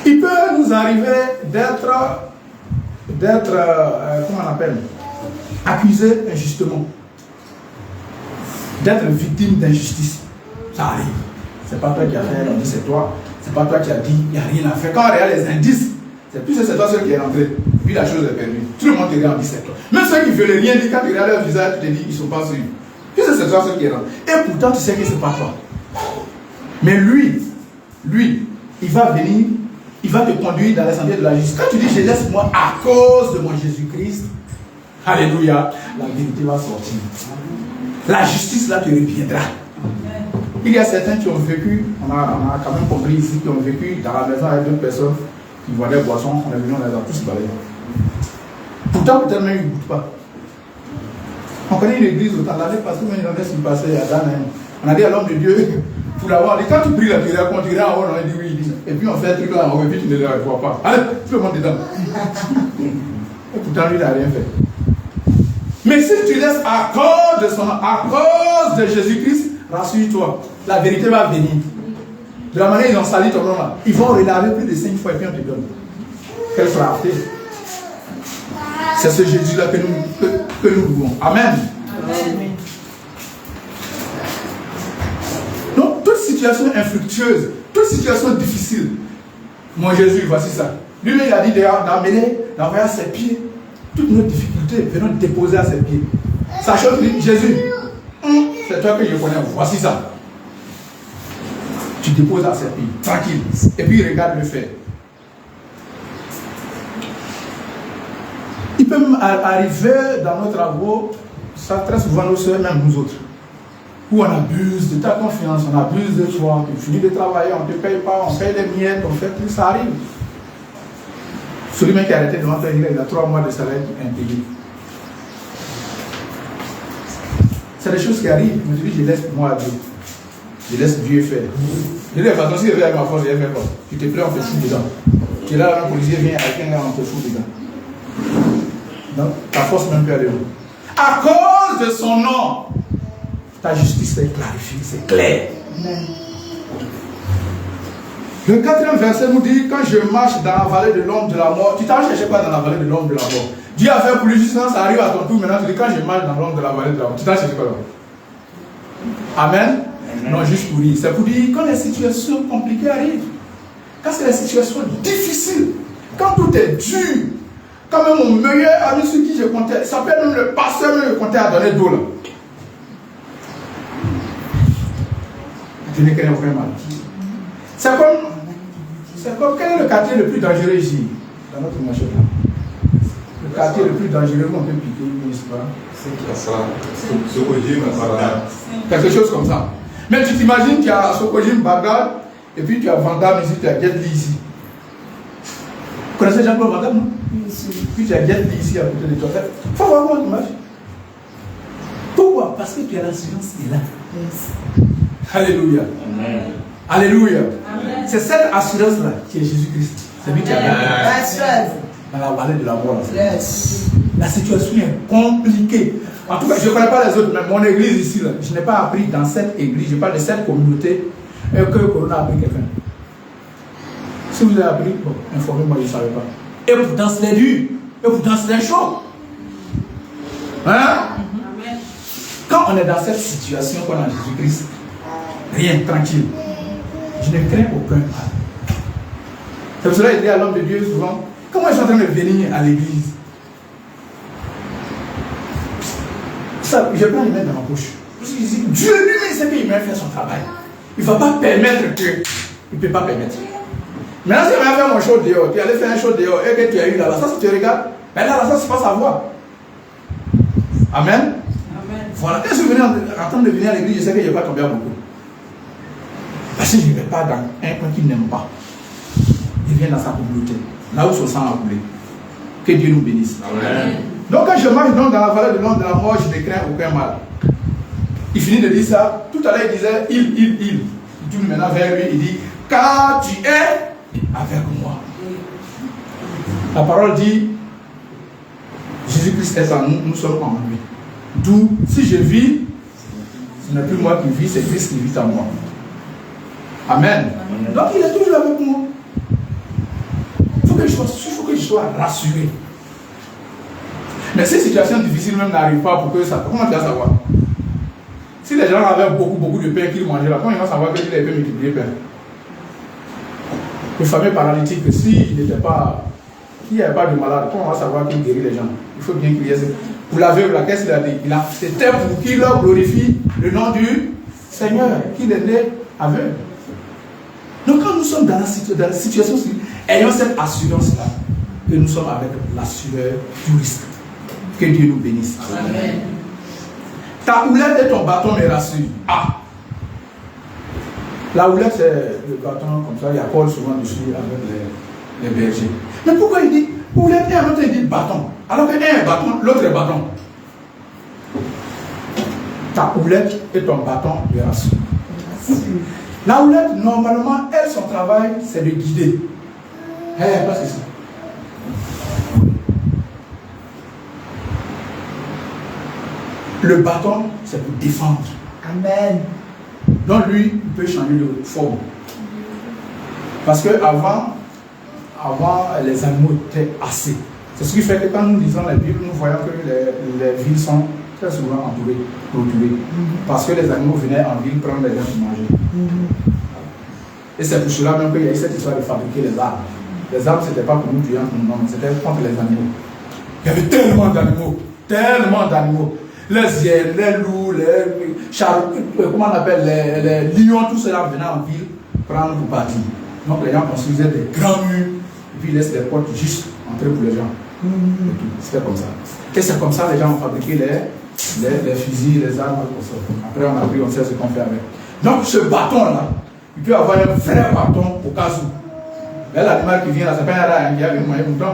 Speaker 3: Il peut nous arriver d'être comment on appelle, accusé injustement, d'être victime d'injustice. Ça arrive. C'est pas toi qui as fait, on dit c'est toi. C'est pas toi qui as dit, il n'y a rien à faire. Quand on regarde les indices, c'est plus c'est toi seul qui est rentré. Puis la chose est perdue. Tout le monde te regarde, dit c'est toi. Même ceux qui ne veulent rien dire, quand tu regardes leur visage, tu te dis, ils ne sont pas sûrs. Puis c'est toi seul qui est rentré. Et pourtant, tu sais que ce n'est pas toi. Mais lui, il va venir. Il va te conduire dans les sentiers de la justice. Quand tu dis je laisse moi à cause de mon Jésus-Christ, alléluia, la vérité va sortir. La justice là te reviendra. Il y a certains qui ont vécu, on a quand même compris ici, qui ont vécu dans la maison avec 2 personnes qui vendaient boissons, on est venu, on les a tous balayés. Pourtant, peut-être même ils ne goûtent pas. On connaît une église autant l'année parce que même il en est passé à Dan. On a dit à l'homme de Dieu, pour l'avoir dit, quand tu pries là, tu réponds, tu en haut, on a dit oui, il dit. Et puis on fait un truc là en haut, et puis tu ne le vois pas. Allez, tout le monde dedans. Et pourtant, lui, il n'a rien fait. Mais si tu laisses à cause de Jésus-Christ, rassure-toi, la vérité va venir. De la manière ils ont sali ton nom là, ils vont relaver plus de 5 fois et puis on te donne. Quelle frappée. C'est ce Jésus-là que nous louons. Amen. Amen. Donc, toute situation infructueuse, toute situation difficile, mon Jésus, voici ça. Lui-même, il a dit d'amener, d'envoyer à ses pieds toutes nos difficultés, venons déposer à ses pieds. Sachant que Jésus, c'est toi que je connais, voici ça. Tu déposes à ses pieds, tranquille. Et puis il regarde le faire. Il peut arriver dans nos travaux, ça très souvent nos soeurs, même nous autres, où on abuse de ta confiance, on abuse de toi, tu finis de travailler, on ne te paye pas, on paye les miettes, on fait tout, ça arrive. Celui qui a arrêté devant toi, il a 3 mois de salaire impayé. C'est des choses qui arrivent, mais je dis, je laisse moi à Dieu. Je laisse Dieu faire. Je dis, de toute façon, si je vais avec ma force, je vais faire quoi? Tu te plais, on te fout dedans. Tu es là, un policier vient avec un gars, on te fout dedans. Donc, ta force même peut aller où? À cause de son nom, ta justice est clarifiée, c'est clair. Le 4e verset nous dit, quand je marche dans la vallée de l'ombre de la mort, tu t'en cherches pas dans la vallée de l'ombre de la mort. Dieu a fait pour lui, justement, ça arrive à ton tour, maintenant tu dis, quand je marche dans l'ombre de la vallée de la mort, tu t'en cherches pas là. Amen. Non, juste pour dire. C'est pour dire, quand les situations compliquées arrivent, quand c'est les situations difficiles, quand tout est dur, quand même mon meilleur ami sur qui je comptais, ça peut même le pasteur me comptait à donner d'eau là. Je ne connais aucun mal. C'est comme quel est le quartier le plus dangereux ici, dans notre marché là? Le quartier le plus dangereux où on peut piquer, n'est-ce pas? Quelque chose comme ça. Mais tu t'imagines, tu as Sokojim, Bagdad, et puis tu as Vandam ici, tu as Jet Li ici. Vous connaissez Jean-Claude Vandam, non? Puis tu as Jet Li ici à côté de toi. Il faut voir mon image. Pourquoi? Parce que tu as l'assurance qui est là. Yes. Alléluia. Amen. Alléluia. Amen. C'est cette assurance-là qui est Jésus-Christ. C'est lui qui a la dans la vallée de la mort. Yes. La situation est compliquée. En tout cas, je ne connais pas les autres, mais mon église ici, là, je n'ai pas appris dans cette église, je parle de cette communauté, que Corona a appris quelqu'un. Si vous avez appris, bon, informez-moi, je ne savais pas. Et pourtant, c'est dur. Et pourtant, c'est chaud. Hein? Quand on est dans cette situation qu'on a Jésus-Christ, rien, tranquille. Je ne crains aucun mal. C'est pour cela qu'il dit à l'homme de Dieu souvent, comment je suis en train de venir à l'église? Ça, je prends les mains dans ma poche. Parce que Dieu lui-même sait qu'il va faire son travail. Il ne va pas permettre que. Il ne peut pas permettre. Maintenant, si on va faire mon show dehors, tu allais faire un show dehors et que tu as eu là, ça, si tu regardes, maintenant, ça, c'est pas sa voix. Amen. Amen. Voilà. Quand je suis venu en train de venir à l'église, je sais que je ne vais pas tomber à beaucoup. Parce que je ne vais pas dans un coin qu'il n'aime pas. Il vient dans sa communauté, là où son sang a coulé. Que Dieu nous bénisse. Amen. Donc quand je marche donc dans la vallée de l'ombre de la mort, je ne crains aucun mal. Il finit de dire ça. Tout à l'heure il disait il tourne maintenant vers lui, il dit car tu es avec moi. La parole dit Jésus-Christ est en nous, nous sommes en lui. D'où si je vis, ce n'est plus moi qui vis, c'est Christ qui vit en moi. Amen. Amen. Donc il est toujours avec moi. Il faut que je sois rassuré. Mais ces situations difficiles même n'arrivent pas pour que ça. Comment tu vas savoir? Si les gens avaient beaucoup de pain qu'ils mangeaient là, comment ils vont savoir qu'ils avaient multiplié le pain? Le fameux paralytique, s'il n'était pas. S'il n'y avait pas de malade, comment on va savoir qu'il guérit les gens? Il faut bien qu'il y ait. Pour la veuve, qu'est-ce qu'il a dit? C'était pour qu'il leur glorifie le nom du Seigneur, qu'il est né aveugle. Donc quand nous sommes dans la situation, ayons cette assurance-là, que nous sommes avec l'assureur du risque. Que Dieu nous bénisse. Amen. Ta houlette et ton bâton me rassurent. Ah! La houlette, c'est le bâton comme ça, il y a Paul souvent dessus avec les bergers. Mais pourquoi il dit houlette et un autre il dit bâton? Alors qu'un est bâton, l'autre est bâton. Ta houlette et ton bâton de rassure. La houlette, normalement, elle, son travail, c'est de guider. Pas c'est ça. Le bâton, c'est pour défendre.
Speaker 2: Amen.
Speaker 3: Donc lui, il peut changer de forme. Parce que avant, les animaux étaient assez. C'est ce qui fait que quand nous lisons la Bible, nous voyons que les villes sont très souvent entourées, clôturées. Parce que les animaux venaient en ville prendre les gens pour manger. Et c'est pour cela même qu'il y a eu cette histoire de fabriquer les armes. Les armes, ce n'était pas pour nous tuer entre nous, c'était contre les animaux. Il y avait tellement d'animaux. Les hyènes, les loups, les charros, comment on appelle, les lions, tout cela venait en ville prendre pour partir. Donc les gens construisaient des grands murs et puis ils laissent les portes juste entrer pour les gens. C'était comme ça. Et c'est comme ça que les gens ont fabriqué les fusils, les armes. Après on a pris, on sait ce qu'on fait avec. Donc ce bâton-là, il peut avoir un vrai bâton au cas où. L'animal qui vient là, c'est pas un rat qui a un mouton.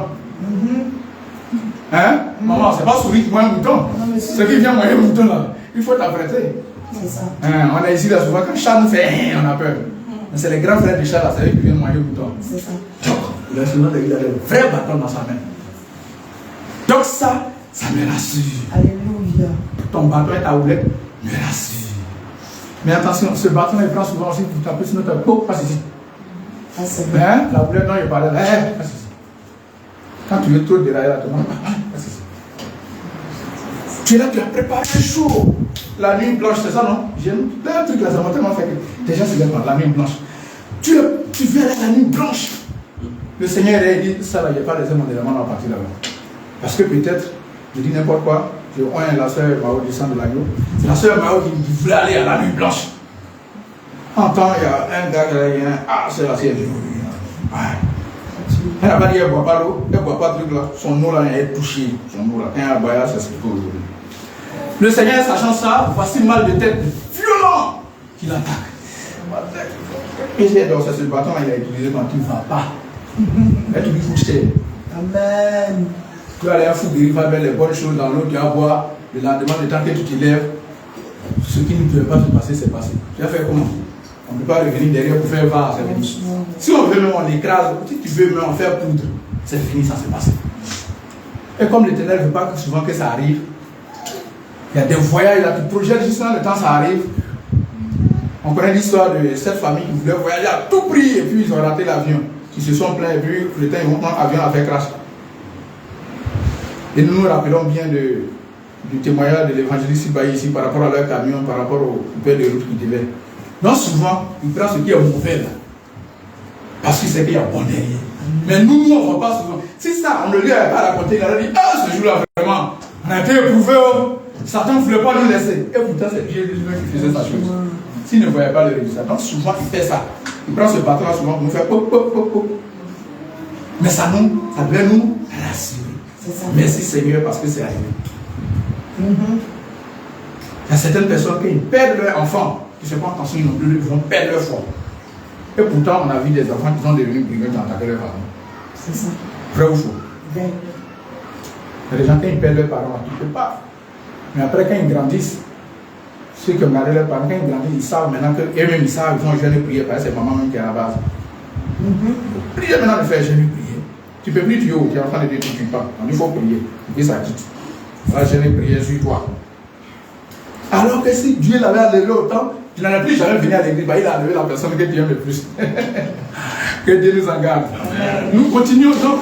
Speaker 3: Hein? Maman, c'est pas souris qui mange un mouton. Ce qui vient manger un mouton là, il faut t'apprêter.
Speaker 2: C'est ça.
Speaker 3: On a ici là souvent, quand le chat nous fait, on a peur. Mais c'est les grands frères du chat là, c'est eux qui viennent manger un mouton.
Speaker 2: C'est ça.
Speaker 3: Il a le vrai bâton dans sa main. Donc ça me rassure.
Speaker 2: Alléluia.
Speaker 3: Ton bâton est ta houlette, me rassure. Mais attention, ce bâton il prend souvent aussi pour taper sur notre peau, pas ici.
Speaker 2: Ah, c'est
Speaker 3: Mais
Speaker 2: vrai.
Speaker 3: hein, la houlette, non, il parlait là, pas ici. Quand tu veux trop dérailler la tomate, pas ici. Tu es là, tu as préparé chaud. La nuit blanche, c'est ça, non? J'aime plein de trucs là, ça m'a tellement fait que déjà c'est la nuit blanche. Tu viens là, la nuit blanche. Le Seigneur a dit, ça là, il n'y a pas les éléments à partir là-bas. Parce que peut-être, je dis n'importe quoi, je vois la soeur Mao du sang de l'agneau. C'est la soeur Mao qui voulait aller à la nuit blanche. Entend, il y a un gars qui a dit, ah, c'est la sienne. Elle n'a pas dit, elle ne boit pas l'eau, elle ne boit pas de truc là. Son eau là, elle est touchée. Son eau là, un abaya, c'est ce qu'il faut aujourd'hui. Le Seigneur, sachant ça, voici mal de tête violent qui l'attaque. Et j'ai donc ce bâton, il a utilisé quand tu ne vas pas. Et tu lui fous cher.
Speaker 2: Amen.
Speaker 3: Tu vas aller à fou, il va mettre les bonnes choses dans l'eau, tu vas boire. Le lendemain, le temps que tu te lèves, ce qui ne pouvait pas se passer, c'est passé. Tu vas faire comment? On ne peut pas revenir derrière pour faire var, c'est fini. Si on veut même, on l'écrase. Si tu veux même en faire poudre, c'est fini, ça s'est passé. Et comme l'Éternel ne veut pas souvent que ça arrive, il y a des voyages là, tu projettes juste là, le temps ça arrive. On connaît l'histoire de cette famille qui voulait voyager à tout prix et puis ils ont raté l'avion. Ils se sont plaints et puis le temps ils vont prendre l'avion avec crash. Et nous nous rappelons bien du témoignage de l'évangéliste ici par rapport à leur camion, par rapport au père de route qu'ils devaient. Donc souvent, ils prennent ce qui est mauvais là. Parce qu'ils savent qu'il y a bon derrière. Mais nous, on ne voit pas souvent. Si ça, on ne lui a pas raconté, il a dit, ah, ce jour-là, vraiment, on a été éprouvé. Satan ne voulait pas nous laisser. Et pourtant, c'est Dieu lui-même qui faisait sa chose. S'il ne voyait pas le résultat. Donc souvent, il fait ça. Il prend ce bâton-là souvent pour nous faire pop, pop, pop, pop. Mais ça devait nous rassurer. Merci Seigneur parce que c'est arrivé. Il y a certaines personnes qui perdent leur enfant, qui ne se font attention, ils vont perdre leur foi. Et pourtant, on a vu des enfants qui sont devenus brillants dans attaquer leurs parents.
Speaker 2: C'est ça.
Speaker 3: Vrai ou faux?
Speaker 2: Vrai.
Speaker 3: Il y a des gens qui perdent leurs parents, tu ne peux pas. Mais après, quand ils grandissent, ceux qui ont gardé leurs parents, quand ils grandissent, ils savent maintenant qu'eux-mêmes, ils savent, ils vont jeûner prier, parce que c'est maman même qui est à la base. Priez maintenant de faire jeûner prier. Tu ne peux plus tuer, tu es en train de dire que tu ne tues pas. Il faut prier. Et ça dit. Va jeûner prier sur toi. Alors que si Dieu l'avait enlevé autant, tu n'en as plus jamais venu à l'église, bah, il a enlevé la personne que tu aimes le plus. Que Dieu nous en garde. Nous continuons donc.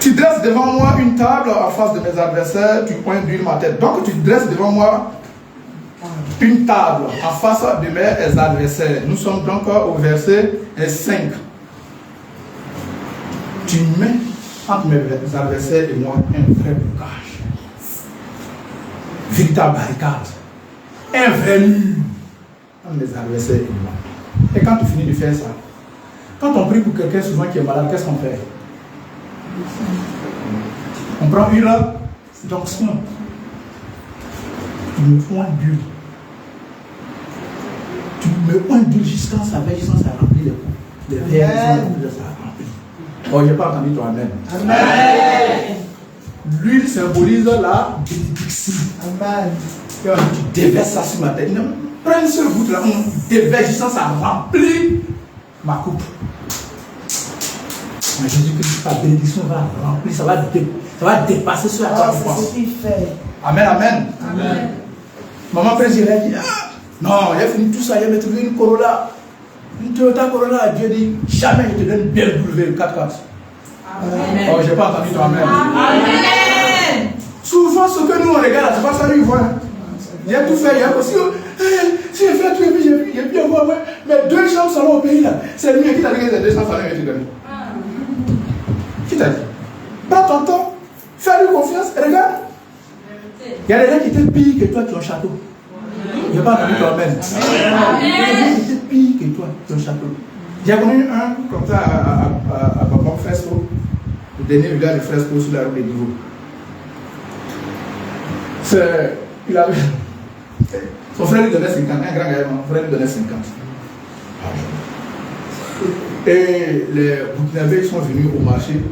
Speaker 3: Tu dresses devant moi une table en face de mes adversaires, tu pointes d'huile ma tête. Donc tu dresses devant moi une table en face de mes adversaires. Nous sommes donc au verset 5. Tu mets entre mes adversaires et moi un vrai blocage. Véritable barricade. Un vrai mur entre mes adversaires et moi. Et quand tu finis de faire ça, quand on prie pour quelqu'un souvent qui est malade, qu'est-ce qu'on fait? On prend une onction. Une pointe d'huile. Tu me indulges quand ça va, ça remplit les coups. Les verres, ça remplit. Oh, je n'ai pas entendu toi, amen.
Speaker 2: Amen.
Speaker 3: L'huile symbolise la bénédiction.
Speaker 2: Amen.
Speaker 3: Tu déverses ça sur ma tête. Non, prends une seule goutte là, déverse ça remplit ma coupe. Mais Jésus-Christ, ta bénédiction va remplir, ça va dépasser ce à quoi tu penses.
Speaker 2: C'est ce qu'il fait.
Speaker 3: Amen, amen.
Speaker 2: Amen.
Speaker 3: Maman président a dit, ah, non, il a fini tout ça, il a trouvé une Corolla. Une Toyota Corolla, Dieu dit, jamais je te donne bien BMW 4x4.
Speaker 5: Amen.
Speaker 3: Oh, je n'ai pas entendu ton amen.
Speaker 5: Amen.
Speaker 3: Souvent, ce que nous on regarde, c'est pas ça lui voit. Il a tout fait, il a aussi. Si j'ai fait tout et puis j'ai pu avoir, mais 2 chambres salon au pays là, c'est mieux qui t'a dit que c'est 200 salons que tu donnes. Qui t'a dit? Prends ton temps, fais-lui confiance, regarde. Il y a des gens qui étaient pires que toi qui ont un château. Je n'ai pas entendu ton amen. Il y a des gens qui étaient pires que toi qui ont un château. J'ai connu un comme ça à Bambam Fresco, le dernier village de Fresco sur la route des Niveaux. Il avait. Son frère lui donnait 50, un grand gars, mon frère lui donnait 50. Et les Burkinabés sont venus au marché,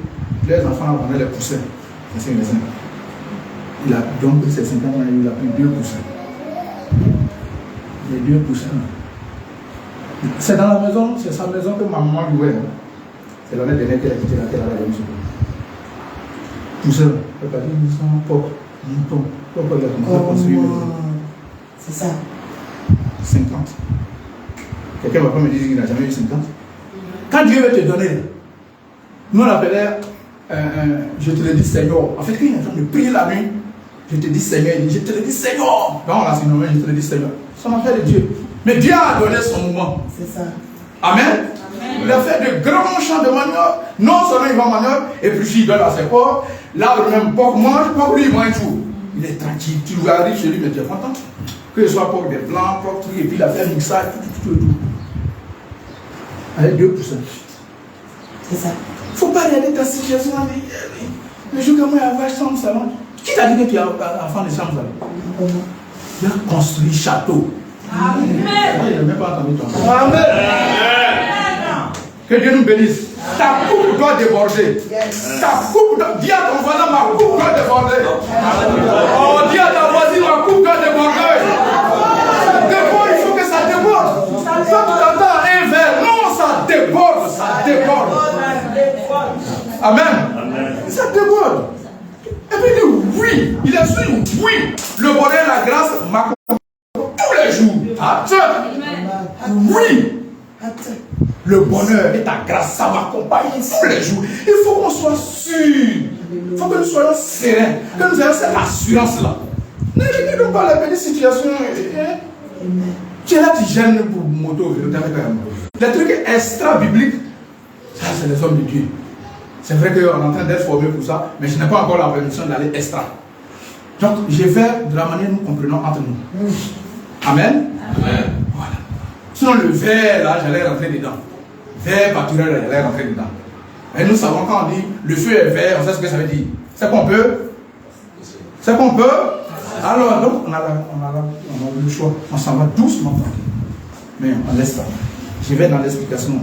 Speaker 3: les enfants vendaient les poussins. Il a donc pris ses 50 ans, il a pris 2 poussins. Les 2 poussins. C'est dans la maison, c'est sa maison que ma maman louait. C'est l'année dernière qu'elle a quitté la terre à la maison. Poussins, elle a dit, ils sont pauvres, moutons. Pourquoi il a commencé à construire une maison?
Speaker 2: C'est ça.
Speaker 3: 50. Quelqu'un va pas me dire qu'il n'a jamais eu 50. Quand Dieu veut te donner, nous on appelait, je te le dis Seigneur. En fait, quand il est en train de prier la nuit, je te dis Seigneur, il dit, je te le dis Seigneur. Quand on l'a surnommé, je te le dis Seigneur. C'est affaire de Dieu. Mais Dieu a donné son moment.
Speaker 2: C'est ça.
Speaker 3: Amen. Amen. Il a fait de grands champs de manioc. Non seulement il va manioc, et puis s'il donne à ses pauvres, l'arbre même porc mange, porc lui il mange tout. Il est tranquille. Tu arrives chez lui, mais tu es content. Que ce soit porc des blancs, porc truc, et puis il a fait un mixage, tout. Avec 2%.
Speaker 2: C'est ça.
Speaker 3: Il ne faut pas regarder ta situation. Le jour que moi, il y a chambre salon. Qui t'a dit que tu es enfant de chambre salon? Tu as construit château.
Speaker 5: Amen.
Speaker 3: Il n'a même pas entendu ton nom.
Speaker 2: Amen.
Speaker 3: Que Dieu nous bénisse. Ta coupe doit déborder.
Speaker 2: Yes.
Speaker 3: Ta coupe doit... Dis à ton voisin, ma coupe doit déborder. Oh, dis à ta voisine, ma coupe doit déborder. Ça déborde, il faut que ça déborde. Ça t'entends un verre. Non, ça déborde. Ça déborde. Amen. Ça déborde. Et puis il dit oui. Il est sûr, oui. Le bonheur, la grâce, m'accompagne tous les jours. Attends. Oui. Le bonheur et ta grâce, ça m'accompagne tous les jours. Il faut qu'on soit sûr. Il faut que nous soyons sereins. Que nous ayons cette assurance-là. Ne regardons pas les petites situations. Tu es là, tu gênes pour moto. Les trucs extra-bibliques, ça c'est les hommes de Dieu. C'est vrai qu'on est en train d'être formé pour ça, mais je n'ai pas encore la permission d'aller extra. Donc, je vais de la manière que nous comprenons entre nous. Amen. Amen. Voilà. Sinon, le verre, là, j'allais rentrer dedans. Verre pâtureur, j'allais rentrer dedans. Et nous savons quand on dit le feu est vert, on sait ce que ça veut dire. C'est qu'on peut. C'est qu'on peut. Alors, donc, on a le choix. On s'en va doucement. Mais on laisse ça. Je vais dans l'explication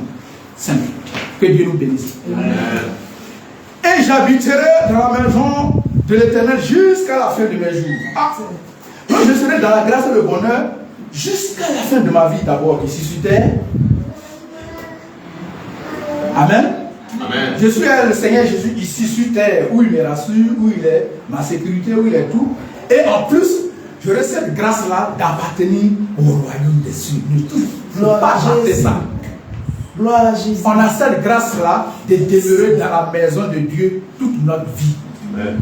Speaker 3: simple. Que Dieu nous bénisse. Amen. Et j'habiterai dans la maison de l'Éternel jusqu'à la fin de mes jours. Ah. Donc je serai dans la grâce et le bonheur jusqu'à la fin de ma vie d'abord ici sur terre. Amen. Amen. Je suis le Seigneur Jésus ici sur terre où il me rassure, où il est ma sécurité, où il est tout. Et en plus, j'aurai cette grâce-là d'appartenir au royaume des cieux. Ne pas rater ça.
Speaker 2: Gloire à Jésus.
Speaker 3: On a cette grâce-là de demeurer dans la maison de Dieu toute notre vie. Amen.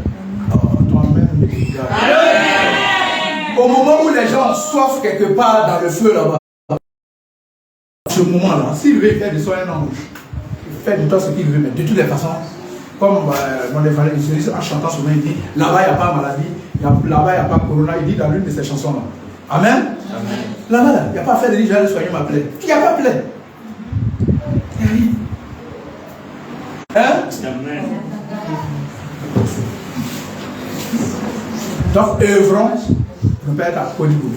Speaker 3: Oh, toi-même, au moment où les gens ont soif quelque part dans le feu là-bas, ce moment-là, s'il veut faire de soi un ange, il fait de toi ce qu'il veut, mais de toutes les façons, comme mon évangéliste en chantant souvent, il dit là-bas il n'y a pas maladie, là-bas il n'y a pas corona, il dit dans l'une de ses chansons-là. Amen. Amen. Là-bas, il n'y a pas à faire de dire je vais aller soigner ma plaie. Il n'y a pas de plaie. Hein? Donc, œuvrons pour être à Colibourg.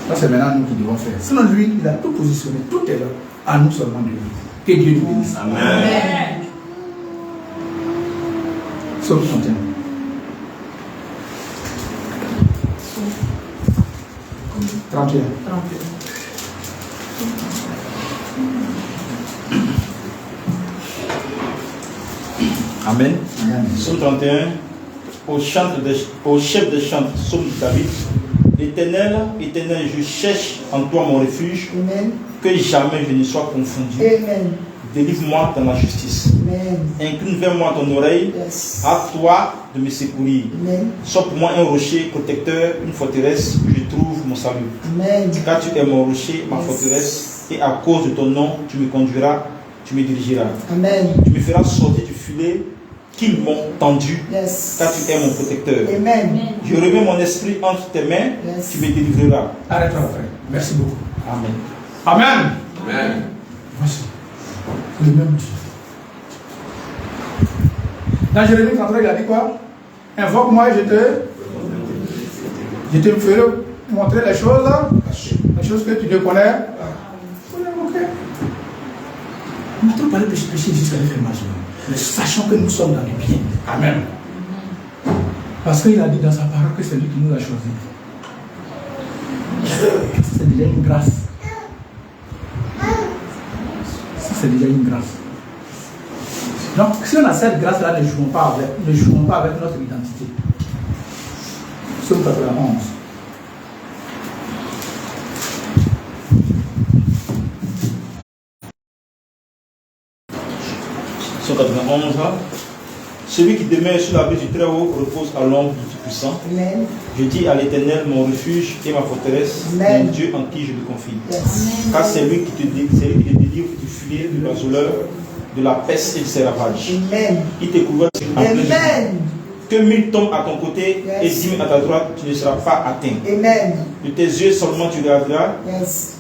Speaker 3: Ça, c'est maintenant nous qui devons faire. Sinon, lui, il a tout positionné, tout est là. À nous seulement de lui. Que Dieu nous bénisse.
Speaker 1: Amen.
Speaker 3: Psaume 31.
Speaker 1: Amen.
Speaker 3: Amen.
Speaker 1: Psaume 31, au chef des chants, psaume de David. Éternel, Éternel, je cherche en toi mon refuge,
Speaker 2: Amen.
Speaker 1: que jamais je ne sois confondu.
Speaker 2: Amen.
Speaker 1: Délivre-moi dans la justice.
Speaker 2: Amen.
Speaker 1: Incline vers moi ton oreille,
Speaker 2: Yes.
Speaker 1: à toi de me secourir.
Speaker 2: Amen.
Speaker 1: Sois pour moi un rocher protecteur, une forteresse où je trouve mon salut.
Speaker 2: Amen.
Speaker 1: Car tu es mon rocher, ma forteresse, et à cause de ton nom, tu me conduiras, tu me dirigeras.
Speaker 2: Amen.
Speaker 1: Tu me feras sortir du filet qu'ils m'ont tendu,
Speaker 2: Yes.
Speaker 1: car tu es mon protecteur.
Speaker 2: Amen.
Speaker 1: Je remets mon esprit entre tes mains,
Speaker 2: Yes.
Speaker 1: tu me délivreras.
Speaker 3: Arrête-toi, frère. Merci beaucoup.
Speaker 1: Amen.
Speaker 3: Amen.
Speaker 6: Amen.
Speaker 3: Voici. Le même Dieu. Dans Jérémie 33, il a dit quoi? Invoque-moi et je te ferai montrer les choses que tu ne connais. Faut l'invoquer. On n'a trop parlé de péché jusqu'à faire mal. Mais sachant que nous sommes dans le bien. Amen. Parce qu'il a dit dans sa parole que c'est lui qui nous a choisis. C'est déjà une grâce. Ça, c'est déjà une grâce. Donc, si on a cette grâce-là, ne jouons pas avec notre identité. Psaume 91.
Speaker 1: Psaume 91. Celui qui demeure sous l'abri du Très-Haut repose à l'ombre du Tout-Puissant.
Speaker 2: Amen.
Speaker 1: Je dis à l'Éternel, mon refuge et ma forteresse,
Speaker 2: Amen.
Speaker 1: mon Dieu en qui je me confie.
Speaker 2: Yes.
Speaker 1: Car c'est lui qui te délivre du filet, de l'azoleur, de la peste et de ses ravages.
Speaker 2: Amen.
Speaker 1: Il te couvre en plein jour.
Speaker 2: Amen.
Speaker 1: Que 1000 tombent à ton côté
Speaker 2: Yes.
Speaker 1: et 10 000 à ta droite, tu ne seras pas atteint.
Speaker 2: Amen.
Speaker 1: De tes yeux seulement tu regarderas
Speaker 2: Yes.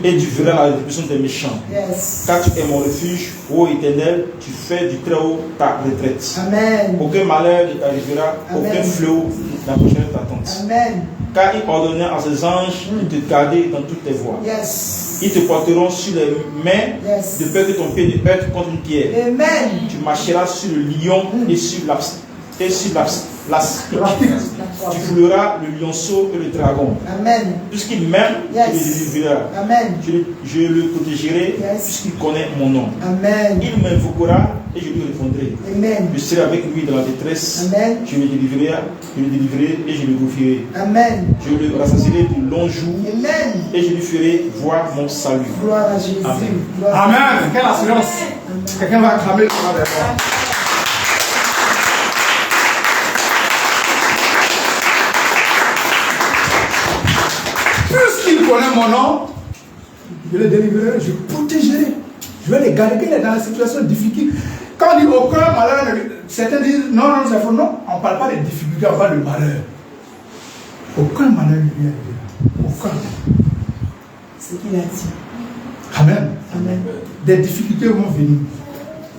Speaker 1: et tu verras la rétribution des méchants.
Speaker 2: Yes.
Speaker 1: Car tu es mon refuge, ô Éternel, tu fais du Très-Haut ta retraite.
Speaker 2: Amen.
Speaker 1: Aucun malheur ne t'arrivera, aucun
Speaker 2: Amen.
Speaker 1: fléau n'approchera de ta tente.
Speaker 2: Amen.
Speaker 1: Car il ordonnait à ses anges de te garder dans toutes tes voies.
Speaker 2: Yes.
Speaker 1: Ils te porteront sur les mains,
Speaker 2: Yes.
Speaker 1: de peur que ton pied ne heurte contre une pierre.
Speaker 2: Amen.
Speaker 1: Tu marcheras sur le lion et sur l'aspic. Tu fouleras le lionceau et le dragon.
Speaker 2: Amen.
Speaker 1: Puisqu'il m'aime,
Speaker 2: Yes.
Speaker 1: tu le délivreras.
Speaker 2: Amen.
Speaker 1: Je le protégerai,
Speaker 2: Yes.
Speaker 1: puisqu'il connaît mon nom.
Speaker 2: Amen.
Speaker 1: Il m'invoquera et je lui répondrai.
Speaker 2: Amen.
Speaker 1: Je serai avec lui dans la détresse.
Speaker 2: Amen.
Speaker 1: Je le délivrerai et je le glorifierai.
Speaker 2: Amen.
Speaker 1: Je le rassasierai de longs jours
Speaker 2: Amen.
Speaker 1: et je lui ferai voir mon salut.
Speaker 2: Gloire à Jésus.
Speaker 1: Amen.
Speaker 2: Gloire à
Speaker 3: Amen. Quelle assurance. Quelqu'un va acclamer le nom de moi. Puisqu'il connaît mon nom, je le délivrerai, je le protégerai. Je vais les garder. Quand il est dans la situation difficile, quand on dit aucun malheur, certains disent non, non, c'est faux. Non, on ne parle pas de difficultés, on parle de malheur. Aucun malheur ne lui arrivera. Aucun.
Speaker 2: ce qu'il a dit.
Speaker 3: Amen.
Speaker 2: Amen.
Speaker 3: Des difficultés vont venir.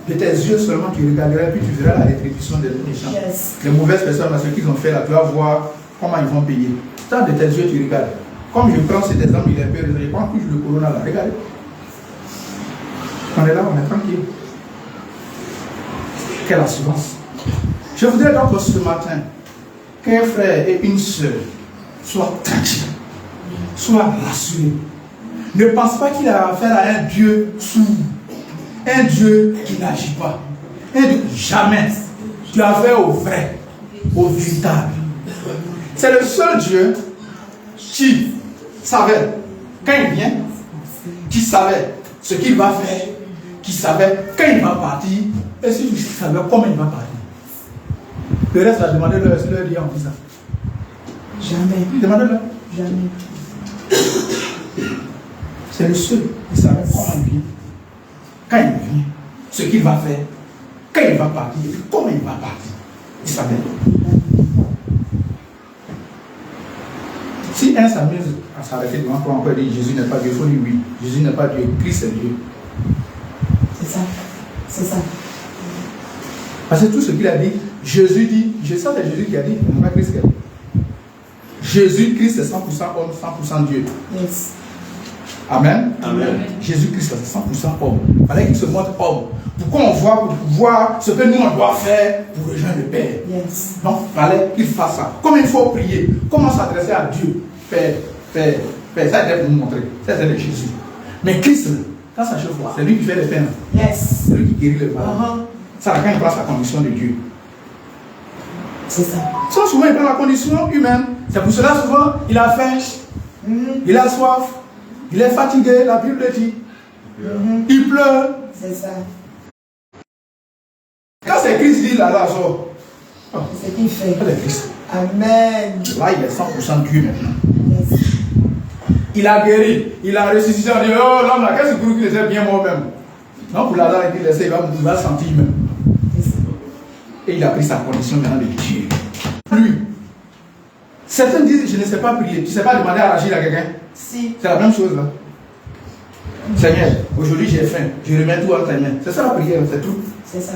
Speaker 3: De tes yeux seulement tu regarderas, puis tu verras la rétribution des méchants.
Speaker 2: Yes.
Speaker 3: Les mauvaises personnes, ce qu'ils ont fait là, tu vas voir comment ils vont payer. Tant de tes yeux tu regardes. Comme je prends cet exemple, il est peur, je prends toujours le corona là, regardez. On est là, on est tranquille. Quelle assurance. Je voudrais donc ce matin qu'un frère et une soeur soient tranquilles, soient rassurés. Ne pense pas qu'il a affaire à un Dieu sourd, un Dieu qui n'agit pas. Un Dieu, jamais. Tu as affaire au vrai, au véritable. C'est le seul Dieu qui savait quand il vient, qui savait ce qu'il va faire, qui savait quand il va partir, et si tu savais comment il va partir. Le reste, a demandé leur dit en disant.
Speaker 2: Jamais.
Speaker 3: Demandez-leur.
Speaker 2: Jamais.
Speaker 3: C'est le seul qui savait comment il vient, quand il vient, ce qu'il va faire, quand il va partir, et comment il va partir. Il savait. Si un s'amuse à s'arrêter devant toi, on peut dire Jésus n'est pas Dieu, il faut dire oui. Jésus n'est pas Dieu, Christ est Dieu.
Speaker 2: C'est ça. C'est ça.
Speaker 3: Parce que tout ce qu'il a dit, Jésus dit, je sais que c'est Jésus qui a dit, mais pas Christ qui a dit. Jésus-Christ est 100% homme, 100% Dieu.
Speaker 2: Yes.
Speaker 3: Amen.
Speaker 1: Amen.
Speaker 3: Jésus-Christ est 100% homme. Il fallait qu'il se montre homme. Pourquoi on voit pour voir ce que nous on doit faire pour rejoindre le Père.
Speaker 2: Yes.
Speaker 3: Donc il fallait qu'il fasse ça. Comme il faut prier, comment s'adresser à Dieu. Père, Père, Père. Ça c'est pour nous montrer. Ça c'est de Jésus. Mais Christ, quand ça chauffe, c'est lui qui fait les peines.
Speaker 2: Yes.
Speaker 3: C'est lui qui guérit les malades. Ça, quand il prend sa condition de Dieu.
Speaker 2: C'est ça.
Speaker 3: Ça, souvent, il prend la condition humaine. C'est pour cela, souvent, il a faim, il a soif, il est fatigué, la Bible dit. Il pleure.
Speaker 2: C'est ça.
Speaker 3: Quand c'est Christ dit là, sort.
Speaker 2: C'est ce qu'il fait.
Speaker 3: Quand c'est Christ.
Speaker 2: Amen.
Speaker 3: Là, il est 100% Dieu maintenant.
Speaker 2: Yes.
Speaker 3: Il a guéri, il a ressuscité. On dit, oh, l'homme là, qu'est-ce qu'il était bien moi-même. Non, pour Lazare, il dit, il va le sentir même. Et il a pris sa condition maintenant de Dieu. Lui. Certains disent, je ne sais pas prier. Tu ne sais pas demander à agir à quelqu'un.
Speaker 2: Si.
Speaker 3: C'est la même chose là. Seigneur, aujourd'hui j'ai faim. Je remets tout en tes mains. C'est ça la prière, c'est tout.
Speaker 2: C'est ça.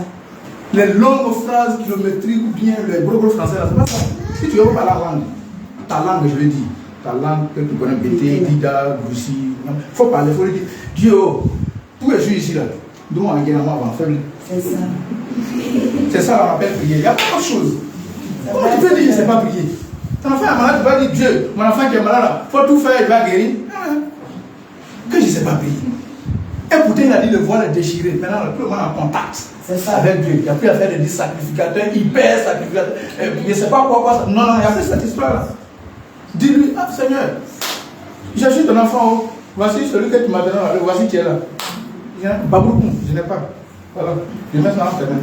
Speaker 3: Les longues phrases kilométriques ou bien les gros français là, c'est pas ça. Si tu veux pas la langue, ta langue, je l'ai dit. Ta langue que tu connais, Bété, Dida, Goussi. Il faut parler, il faut le dire. Dieu, tout est juste ici là. Nous, on a gagné avant faible.
Speaker 2: C'est ça.
Speaker 3: C'est ça qu'on appelle prier. Il n'y a pas autre chose. Comment tu peux dire que c'est pas prier? Ton enfant est malade, tu vas dire Dieu, mon enfant qui est malade là, il faut tout faire, il va guérir. Que je ne sais pas prier. Et pourtant, il a dit de voir le déchirer. Maintenant, tout le monde est en contact avec Dieu. Il n'y a plus à faire des sacrificateurs, hyper sacrificateurs. Je ne sais pas quoi. Non, il n'y a plus cette histoire-là. Dis-lui, ah Seigneur, j'ai acheté ton enfant. Voici celui que tu m'as donné. Voici qui est là. Baboukou, je n'ai pas. Voilà. Je mets ça en tes mains.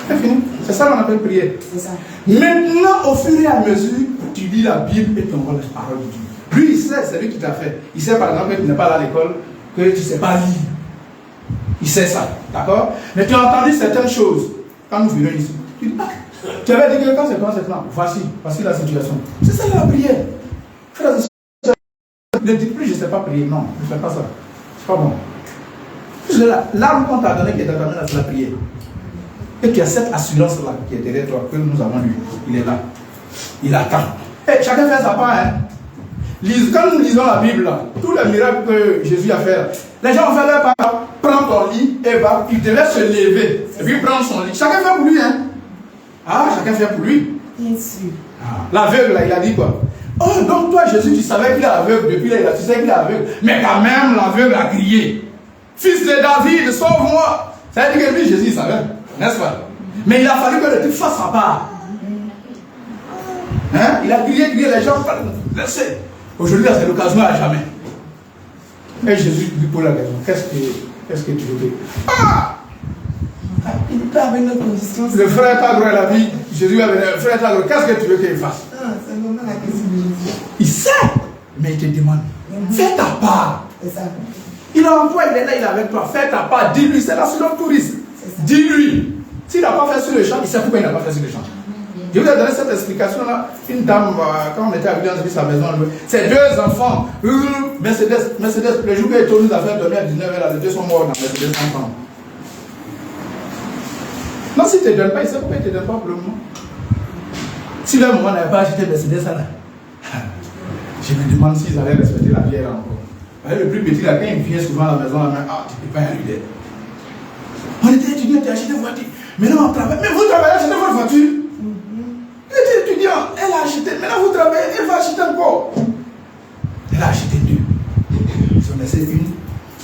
Speaker 3: C'est fini. C'est ça qu'on appelle prier.
Speaker 2: C'est ça.
Speaker 3: Maintenant, au fur et à mesure, tu lis la Bible et tu envoies les paroles de Dieu. Lui, il sait, c'est lui qui t'a fait. Il sait par exemple que tu n'es pas allé à l'école, que tu ne sais pas lire. Il sait ça. D'accord? Mais tu as entendu certaines choses. Quand nous venons ici, tu dis, ah, tu avais dit que quand c'est comme ça, voici la situation. C'est ça la prière. Ne dis plus, je ne sais pas prier. Non, ne fais pas ça. C'est pas bon. L'arme qu'on t'a donné qui est dans ta main, c'est la prière. Et tu as cette assurance-là qui est derrière toi, que nous avons lu. Il est là. Il attend. Et chacun fait sa part. Hein. Quand nous lisons la Bible, là, tous les miracles que Jésus a fait, les gens ont fait leur part. Prends ton lit et va. Il devait se lever. Et puis prendre son lit. Chacun fait pour lui. Hein. Ah, chacun fait pour lui.
Speaker 2: Bien sûr.
Speaker 3: Ah. L'aveugle, là, il a dit quoi? Oh, donc toi, Jésus, tu savais qu'il est aveugle. Depuis là, tu sais qu'il est aveugle. Mais quand même, l'aveugle a crié. Fils de David, sauve-moi. Ça veut dire que lui, Jésus, il savait. N'est-ce pas? Mais il a fallu que le type fasse sa part. Hein? Il a crié, les gens. Laissez. Aujourd'hui, c'est l'occasion à jamais. Et Jésus lui pose la question. Qu'est-ce que tu veux? Ah!
Speaker 2: Il peut avec nos conditions.
Speaker 3: Le frère Tagro est la vie. Jésus a venu. Le frère Tagro, qu'est-ce que tu veux qu'il fasse?
Speaker 2: Ah, c'est vraiment la question de Jésus.
Speaker 3: Il sait. Mais il te demande. Fais ta part.
Speaker 2: C'est ça.
Speaker 3: Il envoie, il est là, il est avec toi. Fais ta part. Dis-lui, c'est là sur le tourisme. Dis-lui. S'il n'a pas fait sur le champ, il sait pourquoi il n'a pas fait sur le champ. Je vous ai donné cette explication-là. Une dame, quand on était à sa maison, ses deux enfants, Mercedes, le jour où il nous a fait dormir à 19h, les deux sont morts dans Mercedes ensemble. Non, si tu ne te donnes pas, il sait pourquoi il ne te donne pas pour le moment. Si le moment n'avait pas acheté Mercedes, là, je me demande s'ils allaient respecter la bière encore. Le plus petit, là, quand il vient souvent à la maison, tu ne peux pas y arriver. On était étudiant, tu as acheté une voiture. Maintenant, on travaille. Mais vous travaillez, achetez votre voiture. Il était étudiant, elle a acheté. Maintenant, vous travaillez, elle va acheter encore. Elle a acheté deux. Ils ont laissé une,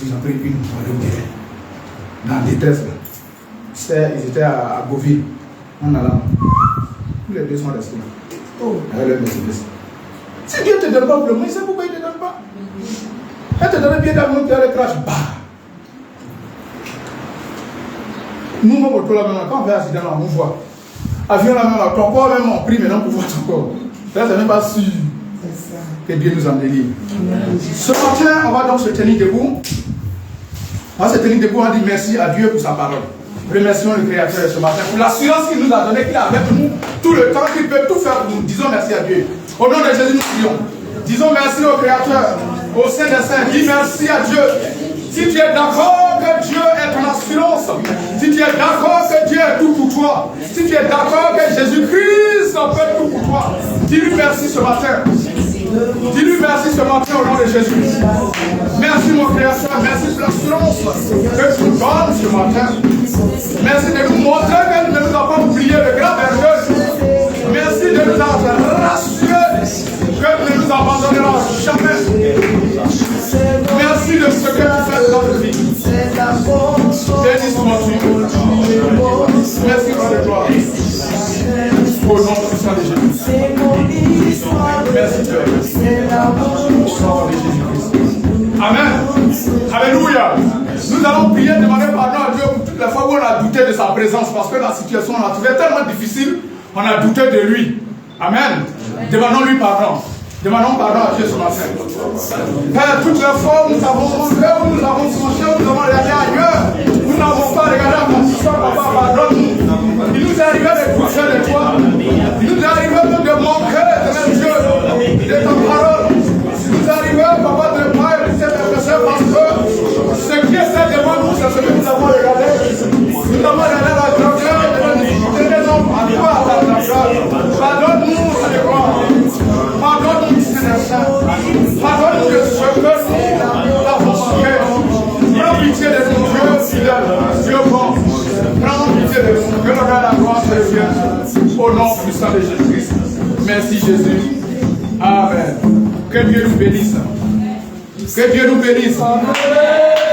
Speaker 3: ils ont pris une pour aller au terrain. Dans la détresse, là. Ils étaient à Beauville, en allant. Tous les deux sont restés là. Oh, avec le Mercedes. Si Dieu ne te donne pas pour le moment, il sait pourquoi il ne te donne pas. Elle te donne un billet d'avion, tu as le crash. Bah. Nous, quand on fait un accident, on voit. Avion là même, ton corps même on prie maintenant pour voir ton corps. Là, c'est même pas sûr que Dieu nous en délivre. Ce matin, on va donc se tenir debout. On va se tenir debout, on dit merci à Dieu pour sa parole. Remercions le Créateur ce matin pour l'assurance qu'il nous a donnée, qu'il est avec nous tout le temps, qu'il peut tout faire pour nous. Disons merci à Dieu. Au nom de Jésus, nous prions. Disons merci au Créateur, au Saint des Saints. Dis merci à Dieu. Si tu es d'accord que Dieu est ton assurance, si tu es d'accord que Dieu est tout pour toi, si tu es d'accord que Jésus-Christ peut tout pour toi, Dis-lui merci ce matin. Dis-lui merci ce matin au nom de Jésus. Merci mon Créateur, merci pour l'assurance que tu nous donnes ce matin. Merci de nous montrer que nous ne nous avons pas oublié le grand berger. Merci de nous avoir rassurés que tu ne nous abandonneras jamais. Merci de ce que tu fais dans notre vie. Béni sois-tu. Merci pour le gloire. Au nom puissant de Jésus. Merci Dieu. Au nom de Jésus-Christ. Amen. Alléluia. Nous allons prier, demander pardon à Dieu pour toutes les fois où on a douté de sa présence, parce que la situation on a trouvé tellement difficile, on a douté de lui. Amen. Demandons-lui pardon. Demandons pardon à Dieu ce matin. Père, toutes les fois où nous avons montré, où nous avons songé, où nous avons regardé ailleurs, nous n'avons pas regardé à condition, papa, pardonne-nous. Il nous est arrivé de coucher de toi. Il nous est arrivé même de manquer de même Dieu, de ta parole. Il nous est arrivé, papa, de ne pas écouter les péchés parce que ce qui est devant nous, c'est ce que nous avons regardé. Nous avons regardé la grandeur et la difficulté des hommes à toi, à ta grandeur. Pardonne-nous, Seigneur. Pardonne-nous, Seigneur Saint. Pardonne-nous de ce que nous avons manqué. Prends pitié de nous, Dieu fidèle, Dieu bon. Prends pitié de nous, que l'honneur et la gloire te reviennent. Au nom puissant de Jésus-Christ. Merci Jésus. Amen. Que Dieu nous bénisse. Que Dieu nous bénisse. Amen.